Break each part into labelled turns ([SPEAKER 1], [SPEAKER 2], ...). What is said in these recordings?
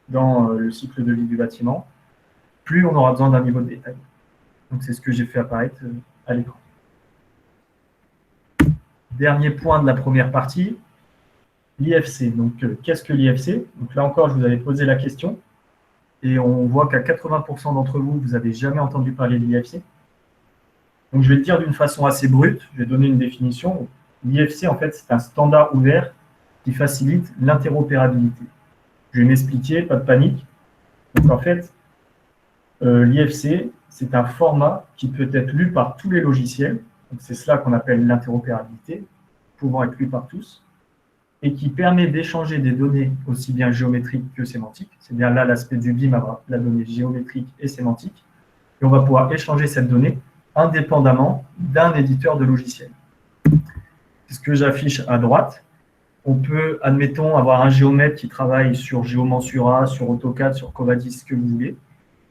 [SPEAKER 1] dans le cycle de vie du bâtiment, plus on aura besoin d'un niveau de détail. Donc, c'est ce que j'ai fait apparaître à l'écran. Dernier point de la première partie, l'IFC. Donc, qu'est-ce que l'IFC? Donc là encore, je vous avais posé la question et on voit qu'à 80% d'entre vous, vous n'avez jamais entendu parler de l'IFC. Donc, je vais le dire d'une façon assez brute, je vais donner une définition. L'IFC, en fait, c'est un standard ouvert qui facilite l'interopérabilité. Je vais m'expliquer, pas de panique. Donc, en fait, l'IFC, c'est un format qui peut être lu par tous les logiciels. C'est cela qu'on appelle l'interopérabilité, pouvant être lu par tous, et qui permet d'échanger des données aussi bien géométriques que sémantiques. C'est bien là l'aspect du BIM, avoir la donnée géométrique et sémantique. Et on va pouvoir échanger cette donnée indépendamment d'un éditeur de logiciel. C'est ce que j'affiche à droite. On peut, admettons, avoir un géomètre qui travaille sur Geomansura, sur AutoCAD, sur Covadis, ce que vous voulez.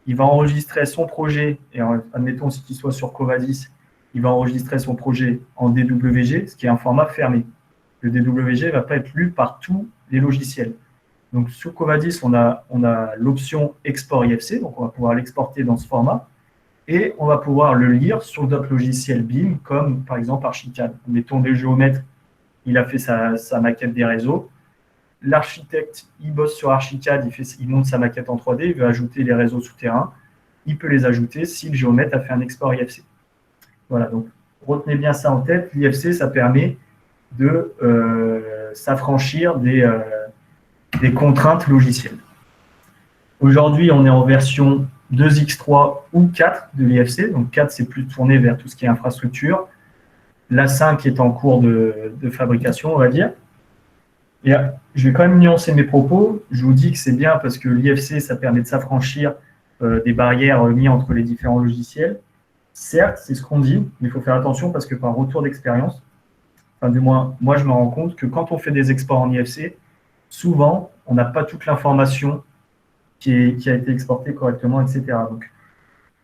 [SPEAKER 1] Il va enregistrer son projet, et admettons qu'il soit sur Covadis, il va enregistrer son projet en DWG, ce qui est un format fermé. Le DWG ne va pas être lu par tous les logiciels. Donc sur Covadis, on a l'option export IFC, donc on va pouvoir l'exporter dans ce format, et on va pouvoir le lire sur d'autres logiciels BIM, comme par exemple Archicad. Mettons le géomètre, il a fait sa maquette des réseaux. L'architecte, il bosse sur Archicad, il monte sa maquette en 3D, il veut ajouter les réseaux souterrains, il peut les ajouter si le géomètre a fait un export IFC. Voilà, donc retenez bien ça en tête. L'IFC, ça permet de s'affranchir des contraintes logicielles. Aujourd'hui, on est en version 2x3 ou 4 de l'IFC. Donc 4, c'est plus tourné vers tout ce qui est infrastructure. La 5 est en cours de fabrication, on va dire. Et je vais quand même nuancer mes propos. Je vous dis que c'est bien parce que l'IFC, ça permet de s'affranchir des barrières mises entre les différents logiciels. Certes, c'est ce qu'on dit, mais il faut faire attention parce que par retour d'expérience, enfin du moins, moi je me rends compte que quand on fait des exports en IFC, souvent, on n'a pas toute l'information qui a été exportée correctement, etc.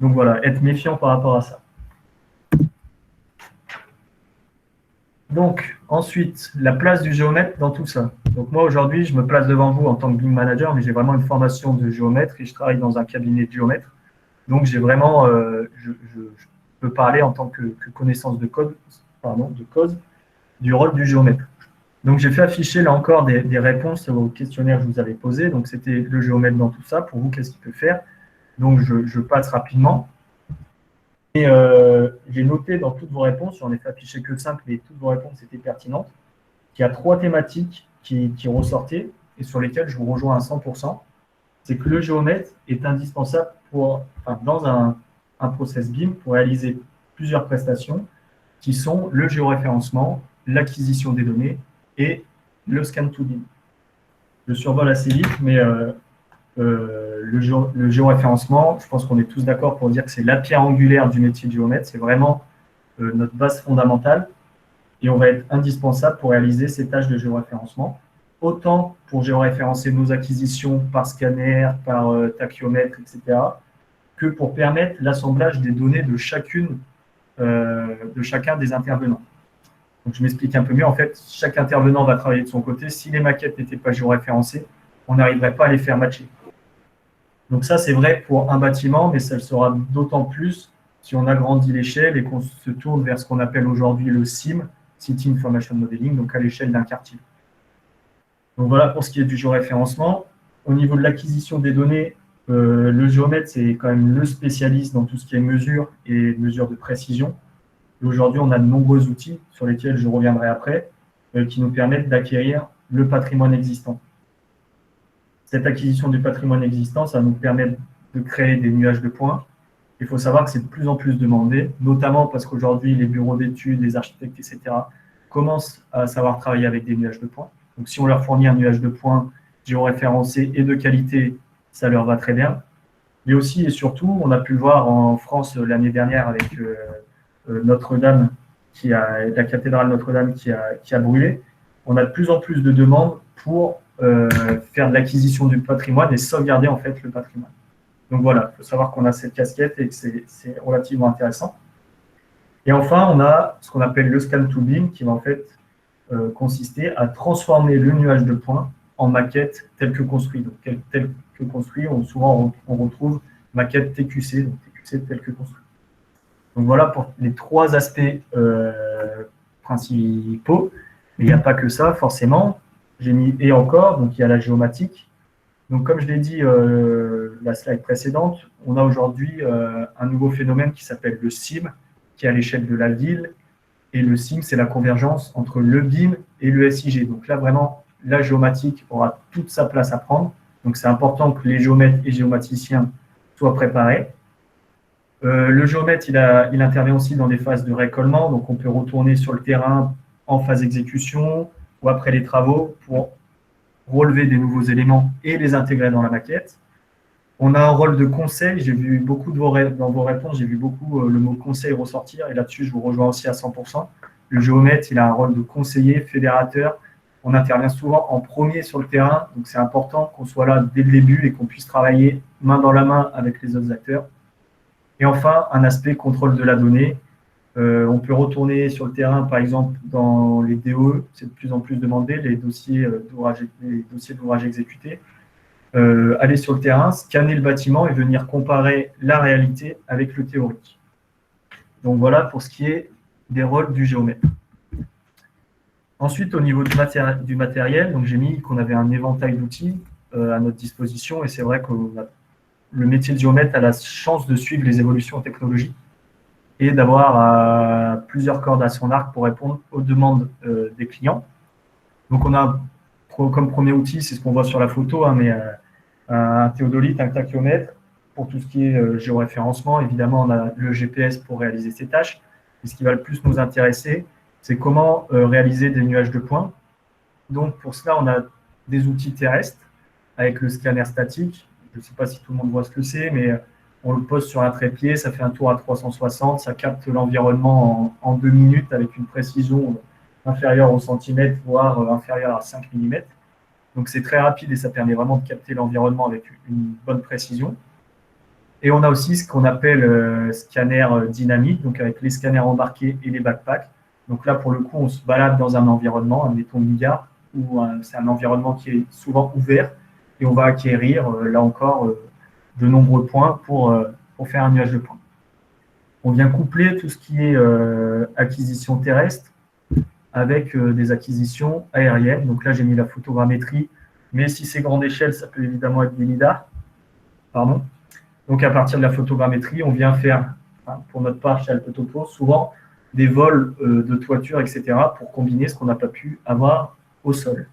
[SPEAKER 1] Donc voilà, être méfiant par rapport à ça. Donc, ensuite, la place du géomètre dans tout ça. Donc moi, aujourd'hui, je me place devant vous en tant que BIM manager, mais j'ai vraiment une formation de géomètre et je travaille dans un cabinet de géomètre. Donc, j'ai vraiment, je peux parler en tant que connaissance de code, du rôle du géomètre. Donc, j'ai fait afficher là encore des réponses au questionnaire que je vous avais posé. Donc, c'était le géomètre dans tout ça. Pour vous, qu'est-ce qu'il peut faire? Donc, je passe rapidement. Et j'ai noté dans toutes vos réponses, j'en ai fait afficher que 5, mais toutes vos réponses étaient pertinentes, qu'il y a 3 thématiques qui ressortaient et sur lesquelles je vous rejoins à 100%. C'est que le géomètre est indispensable dans un process BIM pour réaliser plusieurs prestations qui sont le géoréférencement, l'acquisition des données et le scan to BIM. Je survole assez vite, mais le géoréférencement, je pense qu'on est tous d'accord pour dire que c'est la pierre angulaire du métier de géomètre, c'est vraiment notre base fondamentale et on va être indispensable pour réaliser ces tâches de géoréférencement, autant pour géoréférencer nos acquisitions par scanner, par tachyomètre, etc., que pour permettre l'assemblage des données de chacun des intervenants. Donc je m'explique un peu mieux, en fait, chaque intervenant va travailler de son côté. Si les maquettes n'étaient pas géoréférencées, on n'arriverait pas à les faire matcher. Donc ça, c'est vrai pour un bâtiment, mais ça le sera d'autant plus si on agrandit l'échelle et qu'on se tourne vers ce qu'on appelle aujourd'hui le CIM, City Information Modeling, donc à l'échelle d'un quartier. Donc voilà pour ce qui est du géoréférencement. Au niveau de l'acquisition des données, le géomètre, c'est quand même le spécialiste dans tout ce qui est mesure et mesure de précision. Et aujourd'hui, on a de nombreux outils sur lesquels je reviendrai après, qui nous permettent d'acquérir le patrimoine existant. Cette acquisition du patrimoine existant, ça nous permet de créer des nuages de points. Il faut savoir que c'est de plus en plus demandé, notamment parce qu'aujourd'hui, les bureaux d'études, les architectes, etc., commencent à savoir travailler avec des nuages de points. Donc, si on leur fournit un nuage de points géoréférencé et de qualité, ça leur va très bien. Mais aussi et surtout, on a pu le voir en France l'année dernière avec Notre-Dame, la cathédrale Notre-Dame qui a brûlé. On a de plus en plus de demandes pour faire de l'acquisition du patrimoine et sauvegarder en fait le patrimoine. Donc voilà, il faut savoir qu'on a cette casquette et que c'est relativement intéressant. Et enfin, on a ce qu'on appelle le scan to BIM qui va en fait consister à transformer le nuage de points en maquette telle que construite. Donc, telle que construite, souvent on retrouve maquette TQC, donc TQC telle que construite. Donc voilà pour les 3 aspects principaux. Mais il n'y a pas que ça, forcément. J'ai mis et encore, donc il y a la géomatique. Donc comme je l'ai dit la slide précédente, on a aujourd'hui un nouveau phénomène qui s'appelle le SIM, qui est à l'échelle de la ville. Et le SIM, c'est la convergence entre le BIM et le SIG. Donc là, vraiment, la géomatique aura toute sa place à prendre. Donc c'est important que les géomètres et géomaticiens soient préparés. Le géomètre, il intervient aussi dans des phases de récollement. Donc on peut retourner sur le terrain en phase d'exécution ou après les travaux pour relever des nouveaux éléments et les intégrer dans la maquette. On a un rôle de conseil. J'ai vu beaucoup dans vos réponses, j'ai vu beaucoup le mot conseil ressortir. Et là-dessus, je vous rejoins aussi à 100%. Le géomètre, il a un rôle de conseiller, fédérateur. On intervient souvent en premier sur le terrain. Donc, c'est important qu'on soit là dès le début et qu'on puisse travailler main dans la main avec les autres acteurs. Et enfin, un aspect contrôle de la donnée. On peut retourner sur le terrain, par exemple, dans les DOE. C'est de plus en plus demandé, les dossiers d'ouvrage exécutés. Aller sur le terrain, scanner le bâtiment et venir comparer la réalité avec le théorique. Donc voilà pour ce qui est des rôles du géomètre. Ensuite, au niveau du matériel, donc j'ai mis qu'on avait un éventail d'outils à notre disposition et c'est vrai que le métier de géomètre a la chance de suivre les évolutions technologiques et d'avoir plusieurs cordes à son arc pour répondre aux demandes des clients. Donc on a comme premier outil, c'est ce qu'on voit sur la photo, hein, mais un théodolite, un tachiomètre pour tout ce qui est géoréférencement. Évidemment, on a le GPS pour réaliser ces tâches. Et ce qui va le plus nous intéresser, c'est comment réaliser des nuages de points. Donc pour cela, on a des outils terrestres avec le scanner statique. Je ne sais pas si tout le monde voit ce que c'est, mais on le pose sur un trépied, ça fait un tour à 360, ça capte l'environnement en 2 minutes avec une précision inférieure au centimètre, voire inférieure à 5 mm. Donc c'est très rapide et ça permet vraiment de capter l'environnement avec une bonne précision. Et on a aussi ce qu'on appelle scanner dynamique, donc avec les scanners embarqués et les backpacks. Donc là, pour le coup, on se balade dans un environnement, admettons une gare, où c'est un environnement qui est souvent ouvert, et on va acquérir, là encore, de nombreux points pour faire un nuage de points. On vient coupler tout ce qui est acquisition terrestre avec des acquisitions aériennes. Donc là, j'ai mis la photogrammétrie, mais si c'est grande échelle, ça peut évidemment être des lidars. Pardon. Donc à partir de la photogrammétrie, on vient faire, pour notre part chez Alpetopo, souvent des vols de toiture, etc., pour combiner ce qu'on n'a pas pu avoir au sol.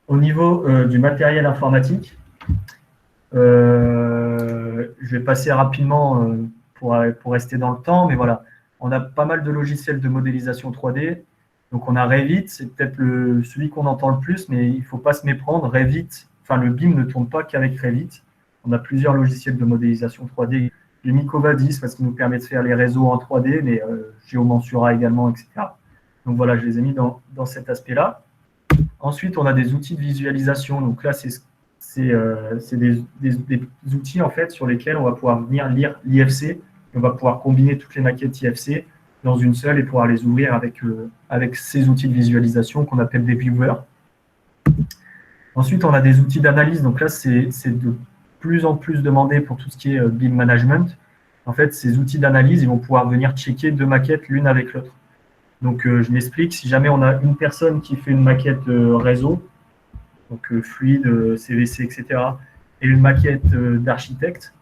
[SPEAKER 1] Au niveau du matériel informatique, je vais passer rapidement pour rester dans le temps, mais voilà, on a pas mal de logiciels de modélisation 3D. Donc on a Revit, c'est peut-être celui qu'on entend le plus, mais il ne faut pas se méprendre. Revit, enfin le BIM ne tourne pas qu'avec Revit. On a plusieurs logiciels de modélisation 3D. J'ai mis Covadis parce qu'il nous permet de faire les réseaux en 3D, mais Geomansura également, etc. Donc voilà, je les ai mis dans cet aspect-là. Ensuite, on a des outils de visualisation. Donc là, c'est des outils en fait sur lesquels on va pouvoir venir lire l'IFC. On va pouvoir combiner toutes les maquettes IFC dans une seule et pouvoir les ouvrir avec ces outils de visualisation qu'on appelle des viewers. Ensuite, on a des outils d'analyse. Donc là, c'est de plus en plus demandé pour tout ce qui est BIM management. En fait, ces outils d'analyse, ils vont pouvoir venir checker 2 maquettes l'une avec l'autre. Donc, je m'explique. Si jamais on a une personne qui fait une maquette réseau, donc fluide, CVC, etc., et une maquette d'architecte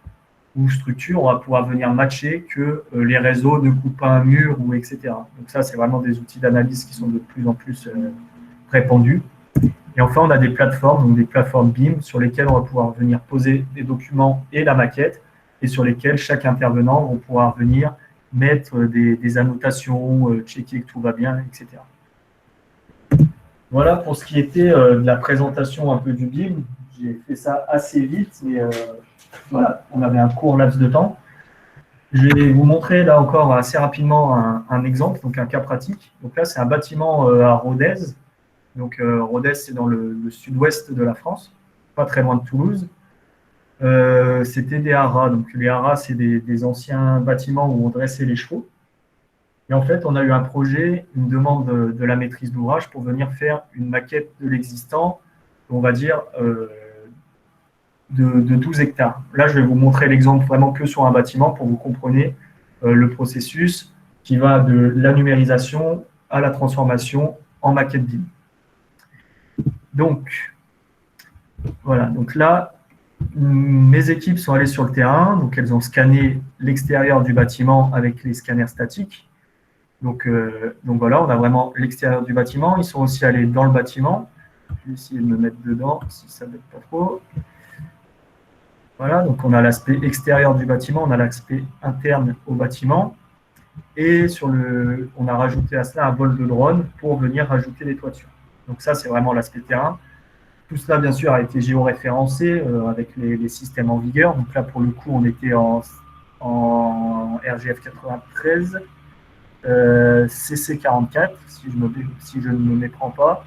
[SPEAKER 1] ou structure, on va pouvoir venir matcher que les réseaux ne coupent pas un mur, ou etc. Donc ça, c'est vraiment des outils d'analyse qui sont de plus en plus répandus. Et enfin, on a des plateformes, donc des plateformes BIM, sur lesquelles on va pouvoir venir poser des documents et la maquette, et sur lesquels chaque intervenant va pouvoir venir mettre des annotations, checker que tout va bien, etc. Voilà pour ce qui était de la présentation un peu du BIM. J'ai fait ça assez vite, mais voilà, on avait un court laps de temps. Je vais vous montrer là encore assez rapidement un exemple, donc un cas pratique. Donc là, c'est un bâtiment à Rodez. Donc Rodez, c'est dans le sud-ouest de la France, pas très loin de Toulouse. C'était des haras. Donc les haras, c'est des anciens bâtiments où on dressait les chevaux. Et en fait, on a eu un projet, une demande de la maîtrise d'ouvrage pour venir faire une maquette de l'existant, on va dire, de 12 hectares. Là, je vais vous montrer l'exemple vraiment que sur un bâtiment pour que vous compreniez le processus qui va de la numérisation à la transformation en maquette BIM. Donc, voilà. Donc là, mes équipes sont allées sur le terrain. Donc, elles ont scanné l'extérieur du bâtiment avec les scanners statiques. Donc voilà, on a vraiment l'extérieur du bâtiment. Ils sont aussi allés dans le bâtiment. Je vais essayer de me mettre dedans si ça ne bête pas trop. Voilà, donc on a l'aspect extérieur du bâtiment, on a l'aspect interne au bâtiment. Et on a rajouté à cela un vol de drone pour venir rajouter des toitures. Donc ça, c'est vraiment l'aspect terrain. Tout cela, bien sûr, a été géoréférencé avec les systèmes en vigueur. Donc là, pour le coup, on était en RGF 93, CC 44, si je ne me méprends pas.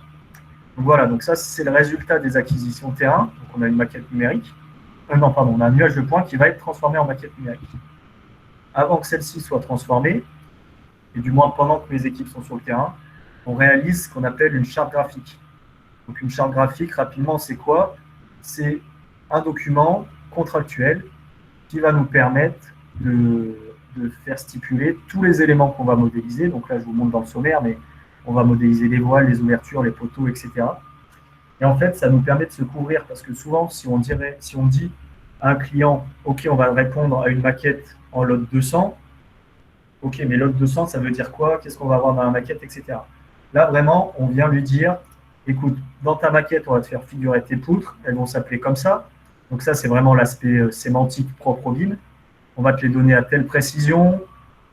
[SPEAKER 1] Donc voilà, donc ça, c'est le résultat des acquisitions terrain. Donc on a une maquette numérique. Non, pardon, on a un nuage de points qui va être transformé en maquette numérique. Avant que celle-ci soit transformée, et du moins pendant que mes équipes sont sur le terrain, on réalise ce qu'on appelle une charte graphique. Donc une charte graphique, rapidement, c'est quoi? C'est un document contractuel qui va nous permettre de faire stipuler tous les éléments qu'on va modéliser. Donc là, je vous montre dans le sommaire, mais on va modéliser les voiles, les ouvertures, les poteaux, etc. Et en fait, ça nous permet de se couvrir parce que souvent, si on dit à un client, OK, on va répondre à une maquette en lot 200, OK, mais lot 200, ça veut dire quoi? Qu'est-ce qu'on va avoir dans la maquette, etc. Là, vraiment, on vient lui dire, écoute, dans ta maquette, on va te faire figurer tes poutres, elles vont s'appeler comme ça. Donc ça, c'est vraiment l'aspect sémantique propre au BIM. On va te les donner à telle précision,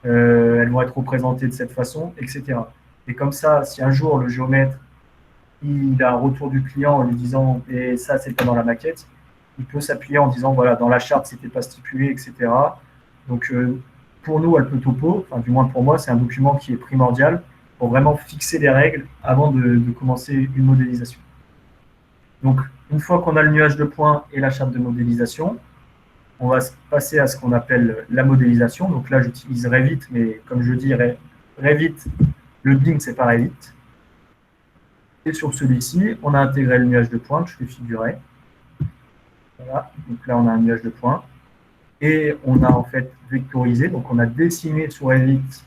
[SPEAKER 1] elles vont être représentées de cette façon, etc. Et comme ça, si un jour le géomètre il a un retour du client en lui disant et ça c'est pas dans la maquette, il peut s'appuyer en disant voilà dans la charte c'était pas stipulé, etc. Donc pour nous Alpe Topo, enfin du moins pour moi c'est un document qui est primordial pour vraiment fixer les règles avant de commencer une modélisation. Donc une fois qu'on a le nuage de points et la charte de modélisation, on va passer à ce qu'on appelle la modélisation. Donc là j'utilise Revit, mais comme je dis Revit, le BIM c'est pas Revit. Et sur celui-ci, on a intégré le nuage de points que je fais figurer. Voilà, donc là on a un nuage de points. Et on a en fait vectorisé, donc on a dessiné sur Revit,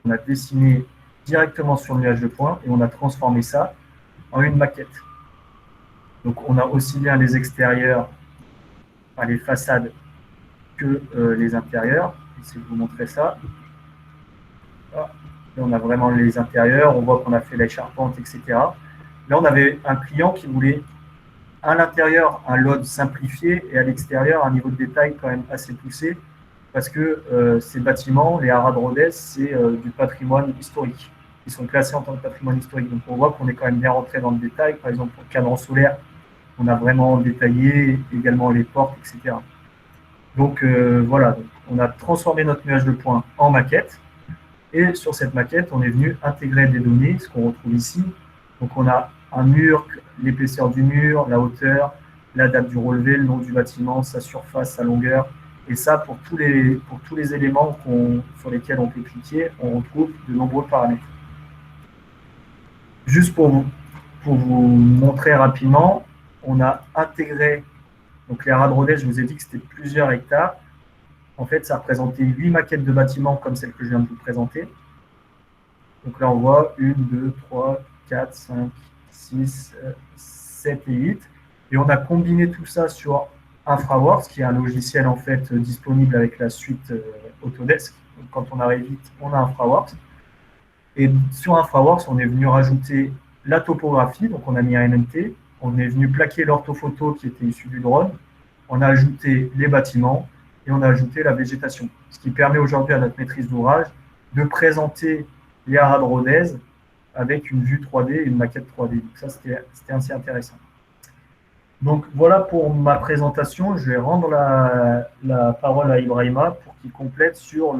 [SPEAKER 1] on a dessiné directement sur le nuage de points et on a transformé ça en une maquette. Donc on a aussi bien les extérieurs, enfin les façades, que les intérieurs. Je vais vous montrer ça. Là, on a vraiment les intérieurs, on voit qu'on a fait les charpentes, etc. Là, on avait un client qui voulait à l'intérieur un load simplifié et à l'extérieur un niveau de détail quand même assez poussé parce que ces bâtiments, les haras de Rodez, c'est du patrimoine historique. Ils sont classés en tant que patrimoine historique. Donc on voit qu'on est quand même bien rentré dans le détail. Par exemple, pour le cadran solaire, on a vraiment détaillé également les portes, etc. Donc voilà, donc, on a transformé notre nuage de points en maquette. Et sur cette maquette, on est venu intégrer des données, ce qu'on retrouve ici. Donc on a un mur, l'épaisseur du mur, la hauteur, la date du relevé, le nom du bâtiment, sa surface, sa longueur. Et ça, pour tous les éléments sur lesquels on peut cliquer, on retrouve de nombreux paramètres. Juste pour vous montrer rapidement, on a intégré, donc les haras de Rodez, je vous ai dit que c'était plusieurs hectares. En fait, ça représentait 8 maquettes de bâtiments comme celle que je viens de vous présenter. Donc là, on voit 1, 2, 3, 4, 5, 6, 7 et 8. Et on a combiné tout ça sur InfraWorks, qui est un logiciel en fait disponible avec la suite Autodesk. Donc, quand on arrive vite, on a InfraWorks. Et sur InfraWorks, on est venu rajouter la topographie, donc on a mis un NMT. On est venu plaquer l'orthophoto qui était issue du drone. On a ajouté les bâtiments et on a ajouté la végétation. Ce qui permet aujourd'hui à notre maîtrise d'ouvrage de présenter les haras de Rodez avec une vue 3D et une maquette 3D. Donc ça, c'était assez intéressant. Donc voilà pour ma présentation. Je vais rendre la parole à Ibrahima pour qu'il complète sur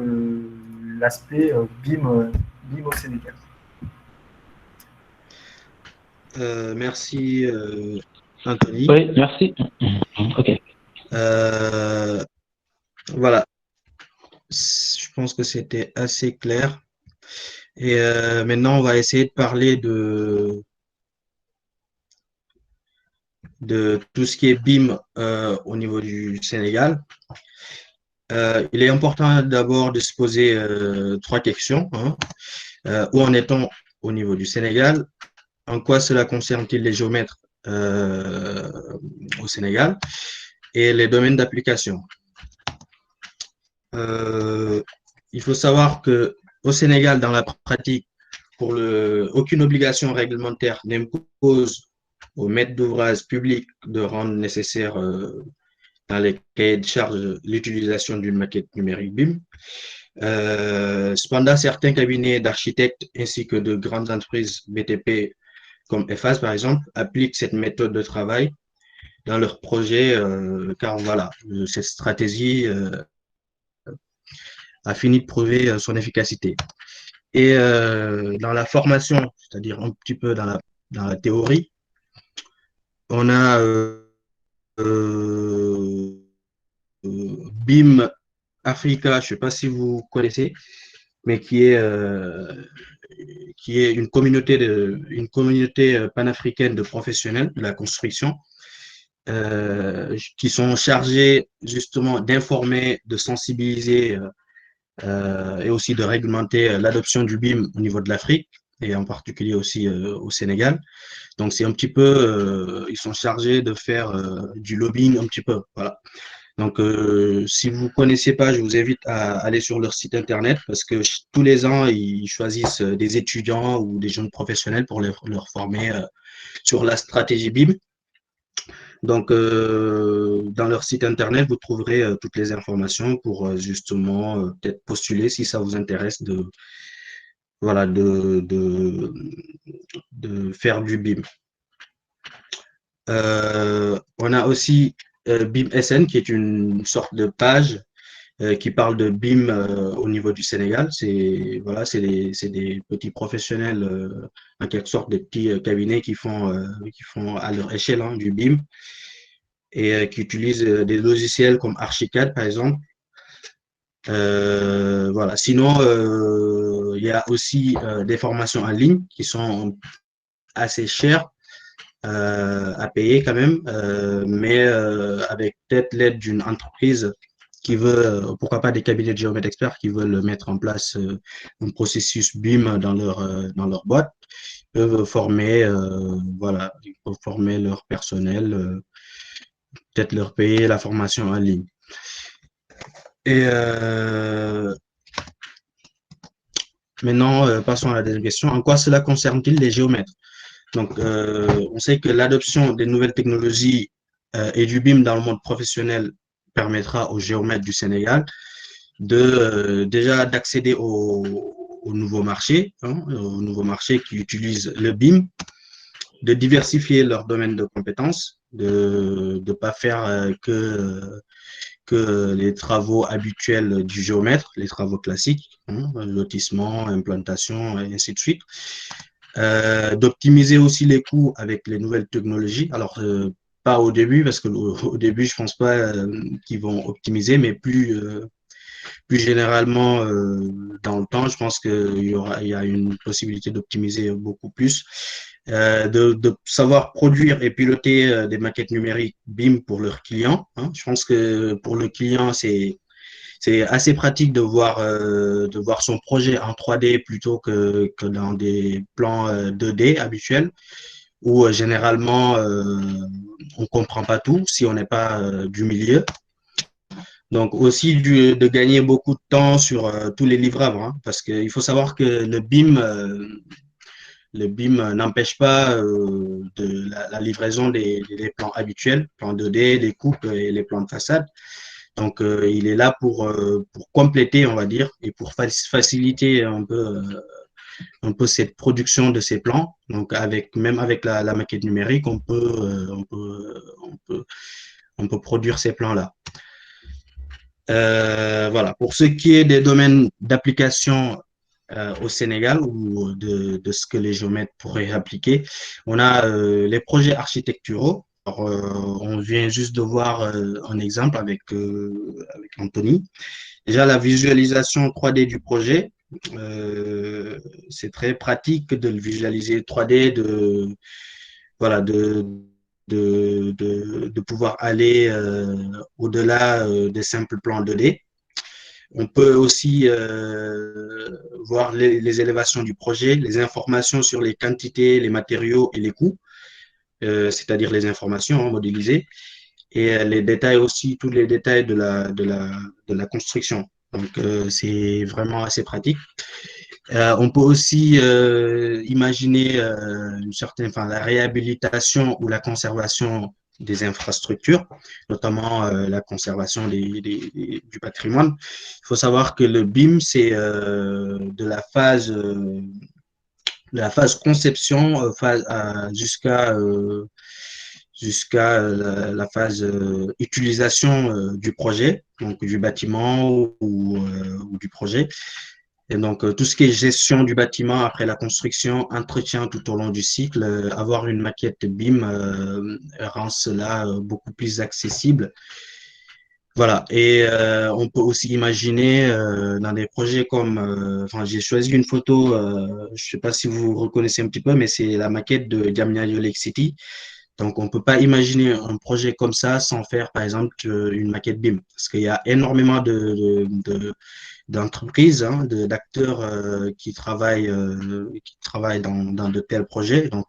[SPEAKER 1] l'aspect BIM au Sénégal.
[SPEAKER 2] Merci Anthony.
[SPEAKER 3] Oui, merci. Ok.
[SPEAKER 2] Voilà, je pense que c'était assez clair. Et maintenant, on va essayer de parler de tout ce qui est BIM au niveau du Sénégal. Il est important d'abord de se poser trois questions, hein. Où en est-on au niveau du Sénégal? En quoi cela concerne-t-il les géomètres au Sénégal? Et les domaines d'application. Il faut savoir que au Sénégal, dans la pratique, aucune obligation réglementaire n'impose aux maîtres d'ouvrage publics de rendre nécessaire dans les cahiers de charges l'utilisation d'une maquette numérique BIM. Cependant, certains cabinets d'architectes ainsi que de grandes entreprises BTP comme EFAS par exemple appliquent cette méthode de travail dans leurs projets car voilà, cette stratégie a fini de prouver son efficacité. Et dans la formation, c'est-à-dire un petit peu dans la théorie, on a BIM Africa, je ne sais pas si vous connaissez, mais qui est une communauté panafricaine de professionnels de la construction qui sont chargés justement d'informer, de sensibiliser et aussi de réglementer l'adoption du BIM au niveau de l'Afrique et en particulier aussi au Sénégal. Donc c'est un petit peu, ils sont chargés de faire du lobbying un petit peu, voilà. Donc si vous ne connaissez pas, je vous invite à aller sur leur site internet parce que tous les ans ils choisissent des étudiants ou des jeunes professionnels pour leur former sur la stratégie BIM. Donc, dans leur site internet, vous trouverez toutes les informations pour justement peut-être postuler si ça vous intéresse voilà, de faire du BIM. On a aussi BIM SN qui est une sorte de page qui parle de BIM au niveau du Sénégal. C'est voilà, c'est des petits professionnels, en quelque sorte des petits cabinets qui font à leur échelle hein, du BIM et qui utilisent des logiciels comme Archicad, par exemple. Voilà. Sinon, il y a aussi des formations en ligne qui sont assez chères à payer quand même, mais avec peut-être l'aide d'une entreprise qui veut, pourquoi pas des cabinets de géomètres experts qui veulent mettre en place un processus BIM dans leur boîte, peuvent former, voilà, ils peuvent former leur personnel peut-être leur payer la formation en ligne. Et maintenant, passons à la deuxième question. En quoi cela concerne-t-il les géomètres? Donc, on sait que l'adoption des nouvelles technologies et du BIM dans le monde professionnel permettra aux géomètres du Sénégal déjà d'accéder au nouveau marché, hein, au nouveau marché qui utilise le BIM, de diversifier leur domaine de compétences, de ne pas faire que les travaux habituels du géomètre, les travaux classiques, hein, lotissement, implantation, et ainsi de suite. D'optimiser aussi les coûts avec les nouvelles technologies. Alors, pas au début, parce que au début, je pense pas qu'ils vont optimiser, mais plus généralement dans le temps, je pense il y a une possibilité d'optimiser beaucoup plus. De savoir produire et piloter des maquettes numériques BIM pour leurs clients, hein. Je pense que pour le client, c'est assez pratique de voir son projet en 3D plutôt que dans des plans 2D habituels où généralement on ne comprend pas tout si on n'est pas du milieu. Donc aussi de gagner beaucoup de temps sur tous les livrables, hein, parce qu'il faut savoir que le BIM n'empêche pas la livraison des plans habituels, plans 2D, des coupes et les plans de façade. Donc, il est là pour compléter, on va dire, et pour faciliter un peu cette production de ces plans. Donc, même avec la maquette numérique, on peut produire ces plans-là. Voilà. Pour ce qui est des domaines d'application au Sénégal ou de ce que les géomètres pourraient appliquer, on a les projets architecturaux. Alors, on vient juste de voir un exemple avec Anthony. Déjà, la visualisation 3D du projet, c'est très pratique de le visualiser 3D, voilà, de pouvoir aller au-delà des simples plans 2D. On peut aussi voir les élévations du projet, les informations sur les quantités, les matériaux et les coûts, c'est-à-dire les informations modélisées, et les détails aussi, tous les détails de la construction. Donc, c'est vraiment assez pratique. On peut aussi imaginer enfin, la réhabilitation ou la conservation des infrastructures, notamment la conservation du patrimoine. Il faut savoir que le BIM, c'est de la phase conception jusqu'à la phase utilisation du projet, donc du bâtiment ou du projet. Et donc, tout ce qui est gestion du bâtiment après la construction, entretien tout au long du cycle, avoir une maquette BIM rend cela beaucoup plus accessible. Voilà. Et on peut aussi imaginer dans des projets comme, enfin, j'ai choisi une photo, je ne sais pas si vous reconnaissez un petit peu, mais c'est la maquette de Diamniadio Lake City. Donc, on ne peut pas imaginer un projet comme ça sans faire, par exemple, une maquette BIM. Parce qu'il y a énormément d'entreprises, hein, d'acteurs qui travaillent dans de tels projets. Donc,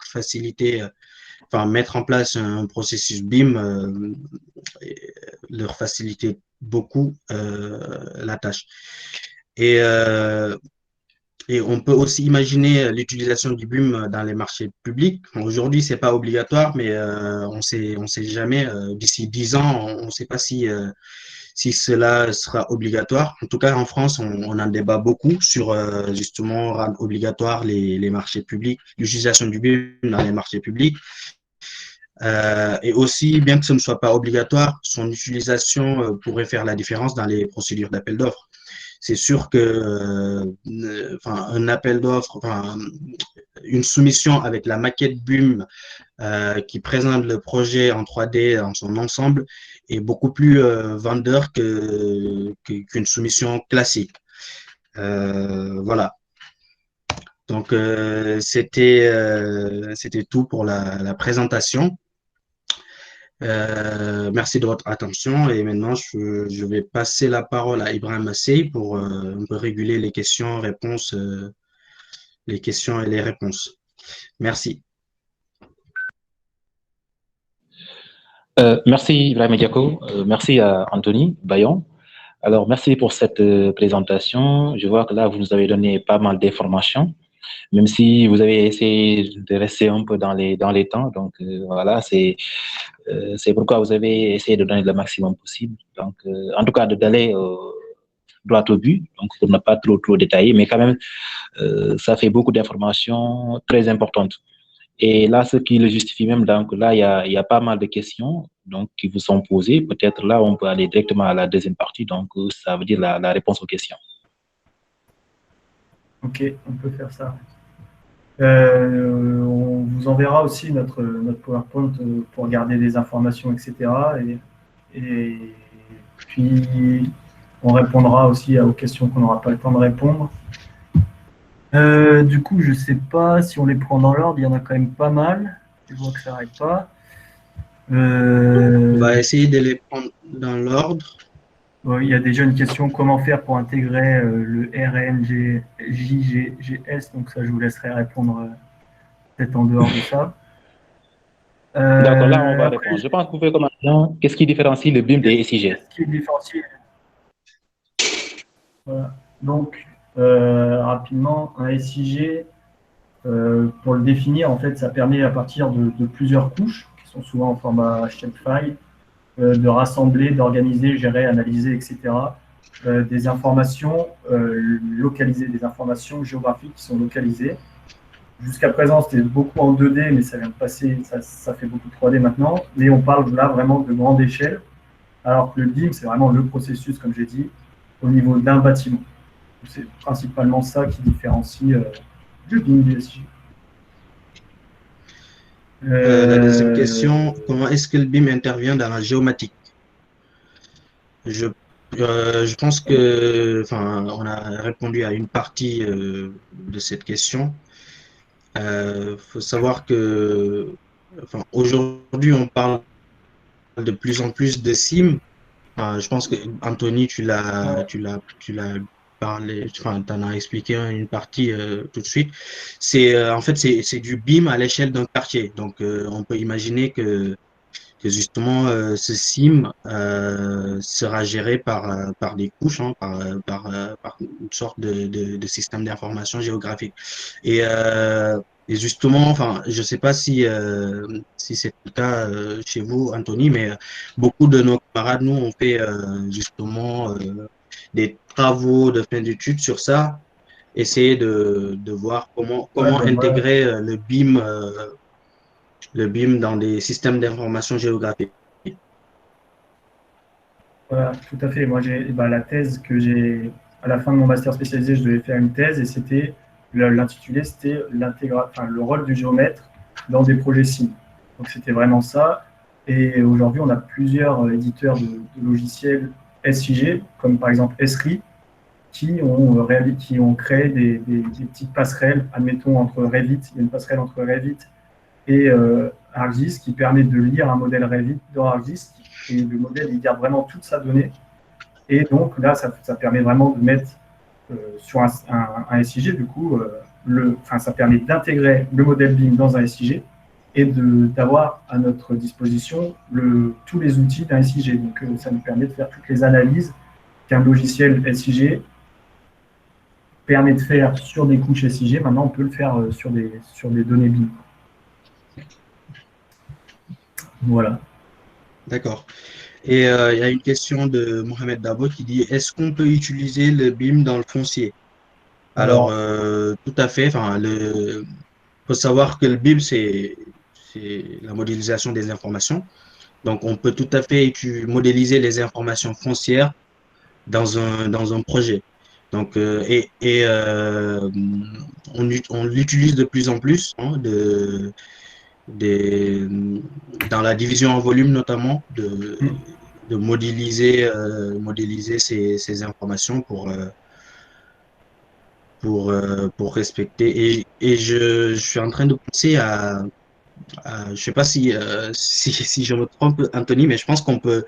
[SPEAKER 2] enfin, mettre en place un processus BIM leur faciliter beaucoup la tâche. Et, euh, et on peut aussi imaginer l'utilisation du BIM dans les marchés publics. Aujourd'hui, c'est pas obligatoire, mais on sait jamais. D'ici 10 ans, on ne sait pas si cela sera obligatoire. En tout cas, en France, on en débat beaucoup sur justement rendre obligatoire les marchés publics, l'utilisation du BIM dans les marchés publics. Et aussi, bien que ce ne soit pas obligatoire, son utilisation pourrait faire la différence dans les procédures d'appel d'offres. C'est sûr que enfin, un appel d'offres, enfin, une soumission avec la maquette BIM qui présente le projet en 3D dans son ensemble est beaucoup plus vendeur qu'une soumission classique. Voilà. Donc, c'était tout pour la présentation. Merci de votre attention et maintenant je vais passer la parole à Ibrahim Assey pour un peu réguler les questions et les réponses. Merci.
[SPEAKER 3] Merci Ibrahim Diako, merci à Anthony Bayon. Alors, merci pour cette présentation. Je vois que là, vous nous avez donné pas mal d'informations, même si vous avez essayé de rester un peu dans les temps. Donc, voilà, c'est pourquoi vous avez essayé de donner le maximum possible. Donc, en tout cas, d'aller droit au but, donc pour ne pas trop détailler, mais quand même, ça fait beaucoup d'informations très importantes. Et là, ce qui le justifie même, donc là, il y a pas mal de questions donc, qui vous sont posées. Peut-être là, on peut aller directement à la deuxième partie, donc ça veut dire la réponse aux questions.
[SPEAKER 1] Ok, on peut faire ça. On vous enverra aussi notre PowerPoint pour garder des informations, etc. Et puis, on répondra aussi aux questions qu'on n'aura pas le temps de répondre. Du coup, je ne sais pas si on les prend dans l'ordre. Il y en a quand même pas mal. Je vois que ça n'arrête pas.
[SPEAKER 2] On va essayer de les prendre dans l'ordre.
[SPEAKER 1] Il y a déjà une question, comment faire pour intégrer le RNJGS? Donc ça, je vous laisserai répondre peut-être en dehors de ça.
[SPEAKER 3] D'accord, là, on va répondre. Je pense que vous pouvez commencer. Qu'est-ce qui différencie le BIM des SIG?
[SPEAKER 1] Qu'est-ce qui différencie? Voilà. Donc, rapidement, un SIG, pour le définir, en fait, ça permet à partir de plusieurs couches, qui sont souvent en format shapefile, de rassembler, d'organiser, gérer, analyser, etc. Des informations localisées, des informations géographiques qui sont localisées. Jusqu'à présent, c'était beaucoup en 2D, mais ça vient de passer, ça fait beaucoup de 3D maintenant. Mais on parle là vraiment de grande échelle, alors que le BIM, c'est vraiment le processus, comme j'ai dit, au niveau d'un bâtiment. C'est principalement ça qui différencie le BIM du SIG.
[SPEAKER 2] La deuxième question, comment est-ce que le BIM intervient dans la géomatique? Je pense que, enfin, on a répondu à une partie de cette question. Faut savoir que, enfin, aujourd'hui, on parle de plus en plus de SIM. Je pense que Anthony,
[SPEAKER 1] Ouais,
[SPEAKER 2] tu l'as parlé, enfin, t'en as expliqué une partie tout de suite. C'est en fait c'est du BIM à l'échelle d'un quartier. Donc, on peut imaginer que justement ce SIM sera géré par des couches, hein, par une sorte de système d'information géographique. Et, euh, et justement, enfin, je ne sais pas si c'est le cas chez vous, Anthony, mais beaucoup de nos camarades, nous, ont fait justement des travaux de fin d'études sur ça, essayer de voir
[SPEAKER 1] ouais,
[SPEAKER 2] comment
[SPEAKER 1] ben voilà.
[SPEAKER 2] intégrer le BIM dans des systèmes d'information géographique.
[SPEAKER 1] Voilà, tout à fait. Moi, j'ai bah, la thèse que j'ai, à la fin de mon master spécialisé, je devais faire une thèse et c'était l'intitulé, c'était enfin, le rôle du géomètre dans des projets SIM. Donc, c'était vraiment ça. Et aujourd'hui, on a plusieurs éditeurs de logiciels SIG, comme par exemple Esri, qui ont créé des petites passerelles, admettons, entre Revit. Il y a une passerelle entre Revit et ArcGIS qui permet de lire un modèle Revit dans ArcGIS. Et le modèle, il garde vraiment toute sa donnée. Et donc là, ça permet vraiment de mettre sur un SIG, du coup, ça permet d'intégrer le modèle BIM dans un SIG et d'avoir à notre disposition tous les outils d'un SIG. Donc ça nous permet de faire toutes les analyses qu'un logiciel SIG permet de faire sur des couches SIG. Maintenant, on peut le faire sur des données BIM. Voilà.
[SPEAKER 2] D'accord. Et il y a une question de Mohamed Dabo qui dit, est-ce qu'on peut utiliser le BIM dans le foncier? Alors,
[SPEAKER 1] Alors,
[SPEAKER 2] tout à fait. Enfin, faut savoir que le BIM, c'est la modélisation des informations. Donc, on peut tout à fait modéliser les informations foncières dans un projet. Donc, on l'utilise de plus en plus, hein, des, dans la division en volume notamment, de modéliser ces informations pour respecter. Et je suis en train de penser je ne sais pas si je me trompe, Anthony, mais je pense qu'on peut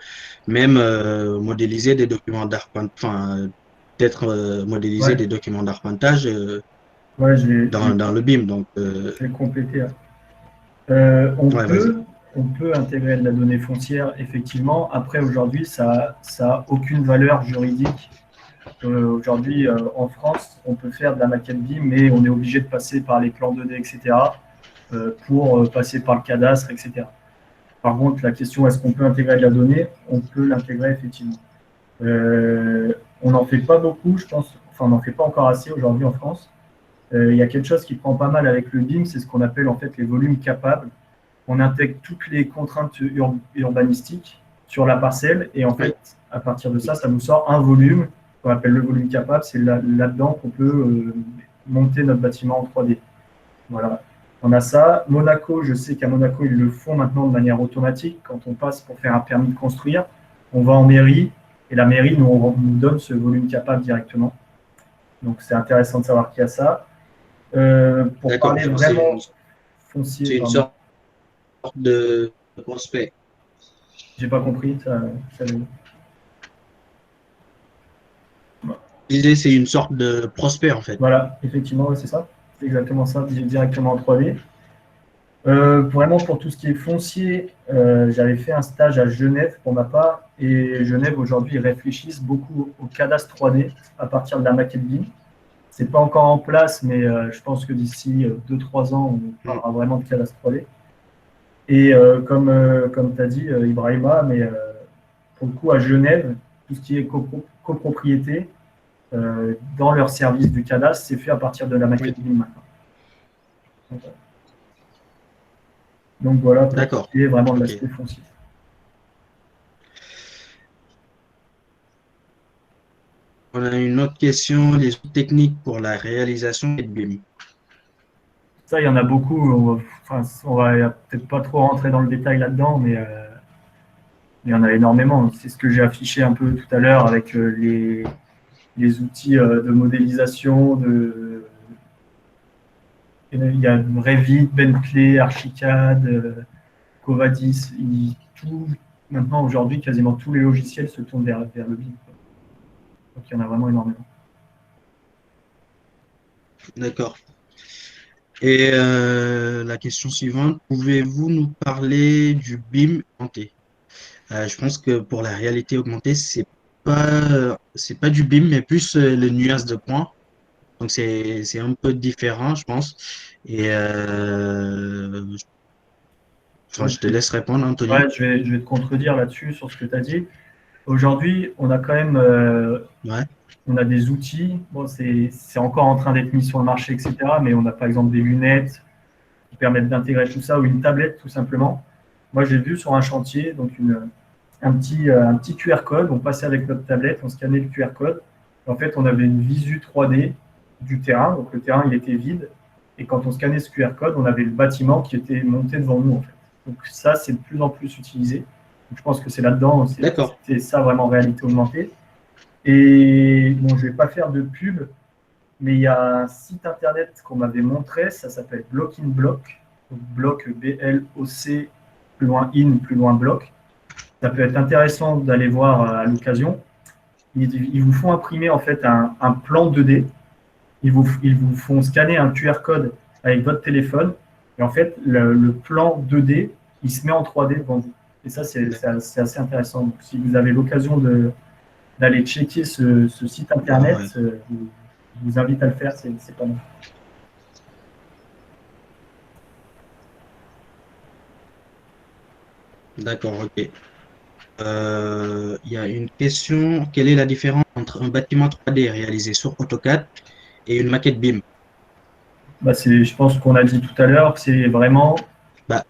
[SPEAKER 2] même modéliser des documents d'arpentage, enfin, peut-être modéliser
[SPEAKER 1] ouais,
[SPEAKER 2] des documents d'arpentage
[SPEAKER 1] ouais,
[SPEAKER 2] dans le BIM. Donc,
[SPEAKER 1] je vais compléter.
[SPEAKER 2] ouais, vas-y.
[SPEAKER 1] On peut intégrer de la donnée foncière, effectivement. Après, aujourd'hui, ça n'a aucune valeur juridique. Aujourd'hui, en France, on peut faire de la maquette BIM, mais on est obligé de passer par les plans 2D, etc., pour passer par le cadastre, etc. Par contre, la question, est-ce qu'on peut intégrer de la donnée? On peut l'intégrer, effectivement. On n'en fait pas beaucoup, je pense. Enfin, on n'en fait pas encore assez aujourd'hui en France. Il y a quelque chose qui prend pas mal avec le BIM, c'est ce qu'on appelle en fait les volumes capables. On intègre toutes les contraintes urbanistiques sur la parcelle et en
[SPEAKER 2] Oui,
[SPEAKER 1] fait, à partir de ça, ça nous sort un volume qu'on appelle le volume capable. C'est là-dedans qu'on peut monter notre bâtiment en 3D. Voilà. On a ça. Monaco, je sais qu'à Monaco, ils le font maintenant de manière automatique. Quand on passe pour faire un permis de construire, on va en mairie et la mairie nous donne ce volume capable directement. Donc c'est intéressant de savoir qu'il y a ça. Pour
[SPEAKER 2] d'accord.
[SPEAKER 1] parler vraiment foncier,
[SPEAKER 2] C'est une
[SPEAKER 1] pardon,
[SPEAKER 2] sorte de prospect.
[SPEAKER 1] j'ai pas compris.
[SPEAKER 2] L'idée, c'est une sorte de prospect, en fait.
[SPEAKER 1] Voilà, effectivement, ouais, c'est ça. C'est exactement ça, directement en 3D. Vraiment, pour tout ce qui est foncier, j'avais fait un stage à Genève pour ma part. Et Genève, aujourd'hui, ils réfléchissent beaucoup au cadastre 3D à partir de la maquette BIM. C'est pas encore en place, mais je pense que d'ici 2-3 ans, on
[SPEAKER 2] Mm.
[SPEAKER 1] parlera vraiment de cadastre 3D. Et comme tu as dit, Ibrahima, mais pour le coup, à Genève, tout ce qui est copropriété, dans leur service du cadastre, c'est fait à partir de la
[SPEAKER 2] Oui,
[SPEAKER 1] maquette BIM maintenant. Donc voilà pour ce
[SPEAKER 2] d'accord.
[SPEAKER 1] qui est vraiment de
[SPEAKER 2] OK.
[SPEAKER 1] l'aspect foncier.
[SPEAKER 2] On a une autre question, les outils techniques pour la réalisation de BIM.
[SPEAKER 1] Ça, il y en a beaucoup. On va peut-être pas trop rentrer dans le détail là-dedans, mais Il y en a énormément. C'est ce que j'ai affiché un peu tout à l'heure avec les outils de modélisation. Il y a Revit, Bentley, Archicad, Covadis. Maintenant, aujourd'hui, quasiment tous les logiciels se tournent vers le BIM. Donc, il y en a vraiment énormément.
[SPEAKER 2] D'accord. Et la question suivante, pouvez-vous nous parler du BIM augmenté? Je pense que pour la réalité augmentée, c'est pas du BIM, mais plus le nuage de points. Donc c'est un peu différent, je pense. Et je te laisse répondre, Anthony.
[SPEAKER 1] Ouais, je vais te contredire là-dessus sur ce que tu as dit. Aujourd'hui, on a quand même
[SPEAKER 2] Ouais,
[SPEAKER 1] on a des outils. Bon, c'est encore en train d'être mis sur le marché, etc. Mais on a par exemple des lunettes qui permettent d'intégrer tout ça ou une tablette tout simplement. Moi, j'ai vu sur un chantier donc un petit QR code. On passait avec notre tablette, on scannait le QR code. En fait, on avait une visu 3D du terrain. Donc le terrain, il était vide. Et quand on scannait ce QR code, on avait le bâtiment qui était monté devant nous. En fait. Donc ça, c'est de plus en plus utilisé. Donc, je pense que c'est là-dedans,
[SPEAKER 2] d'accord.
[SPEAKER 1] c'est ça vraiment réalité augmentée. Et bon, je ne vais pas faire de pub, mais il y a un site internet qu'on m'avait montré, ça s'appelle Block in Block. Donc bloc BLOC, plus loin in, plus loin bloc. Ça peut être intéressant d'aller voir à l'occasion. Ils vous font imprimer en fait un plan 2D. Ils vous font scanner un QR code avec votre téléphone. Et en fait, le plan 2D, il se met en 3D devant vous. Et ça, c'est assez intéressant. Donc, si vous avez l'occasion d'aller checker ce site
[SPEAKER 2] Ah
[SPEAKER 1] internet,
[SPEAKER 2] ouais,
[SPEAKER 1] je vous invite à le faire, c'est pas mal.
[SPEAKER 2] d'accord, ok. Il y a une question. Quelle est la différence entre un bâtiment 3D réalisé sur AutoCAD et une maquette BIM?
[SPEAKER 1] Bah, je pense qu'on a dit tout à l'heure, c'est vraiment
[SPEAKER 2] Bah,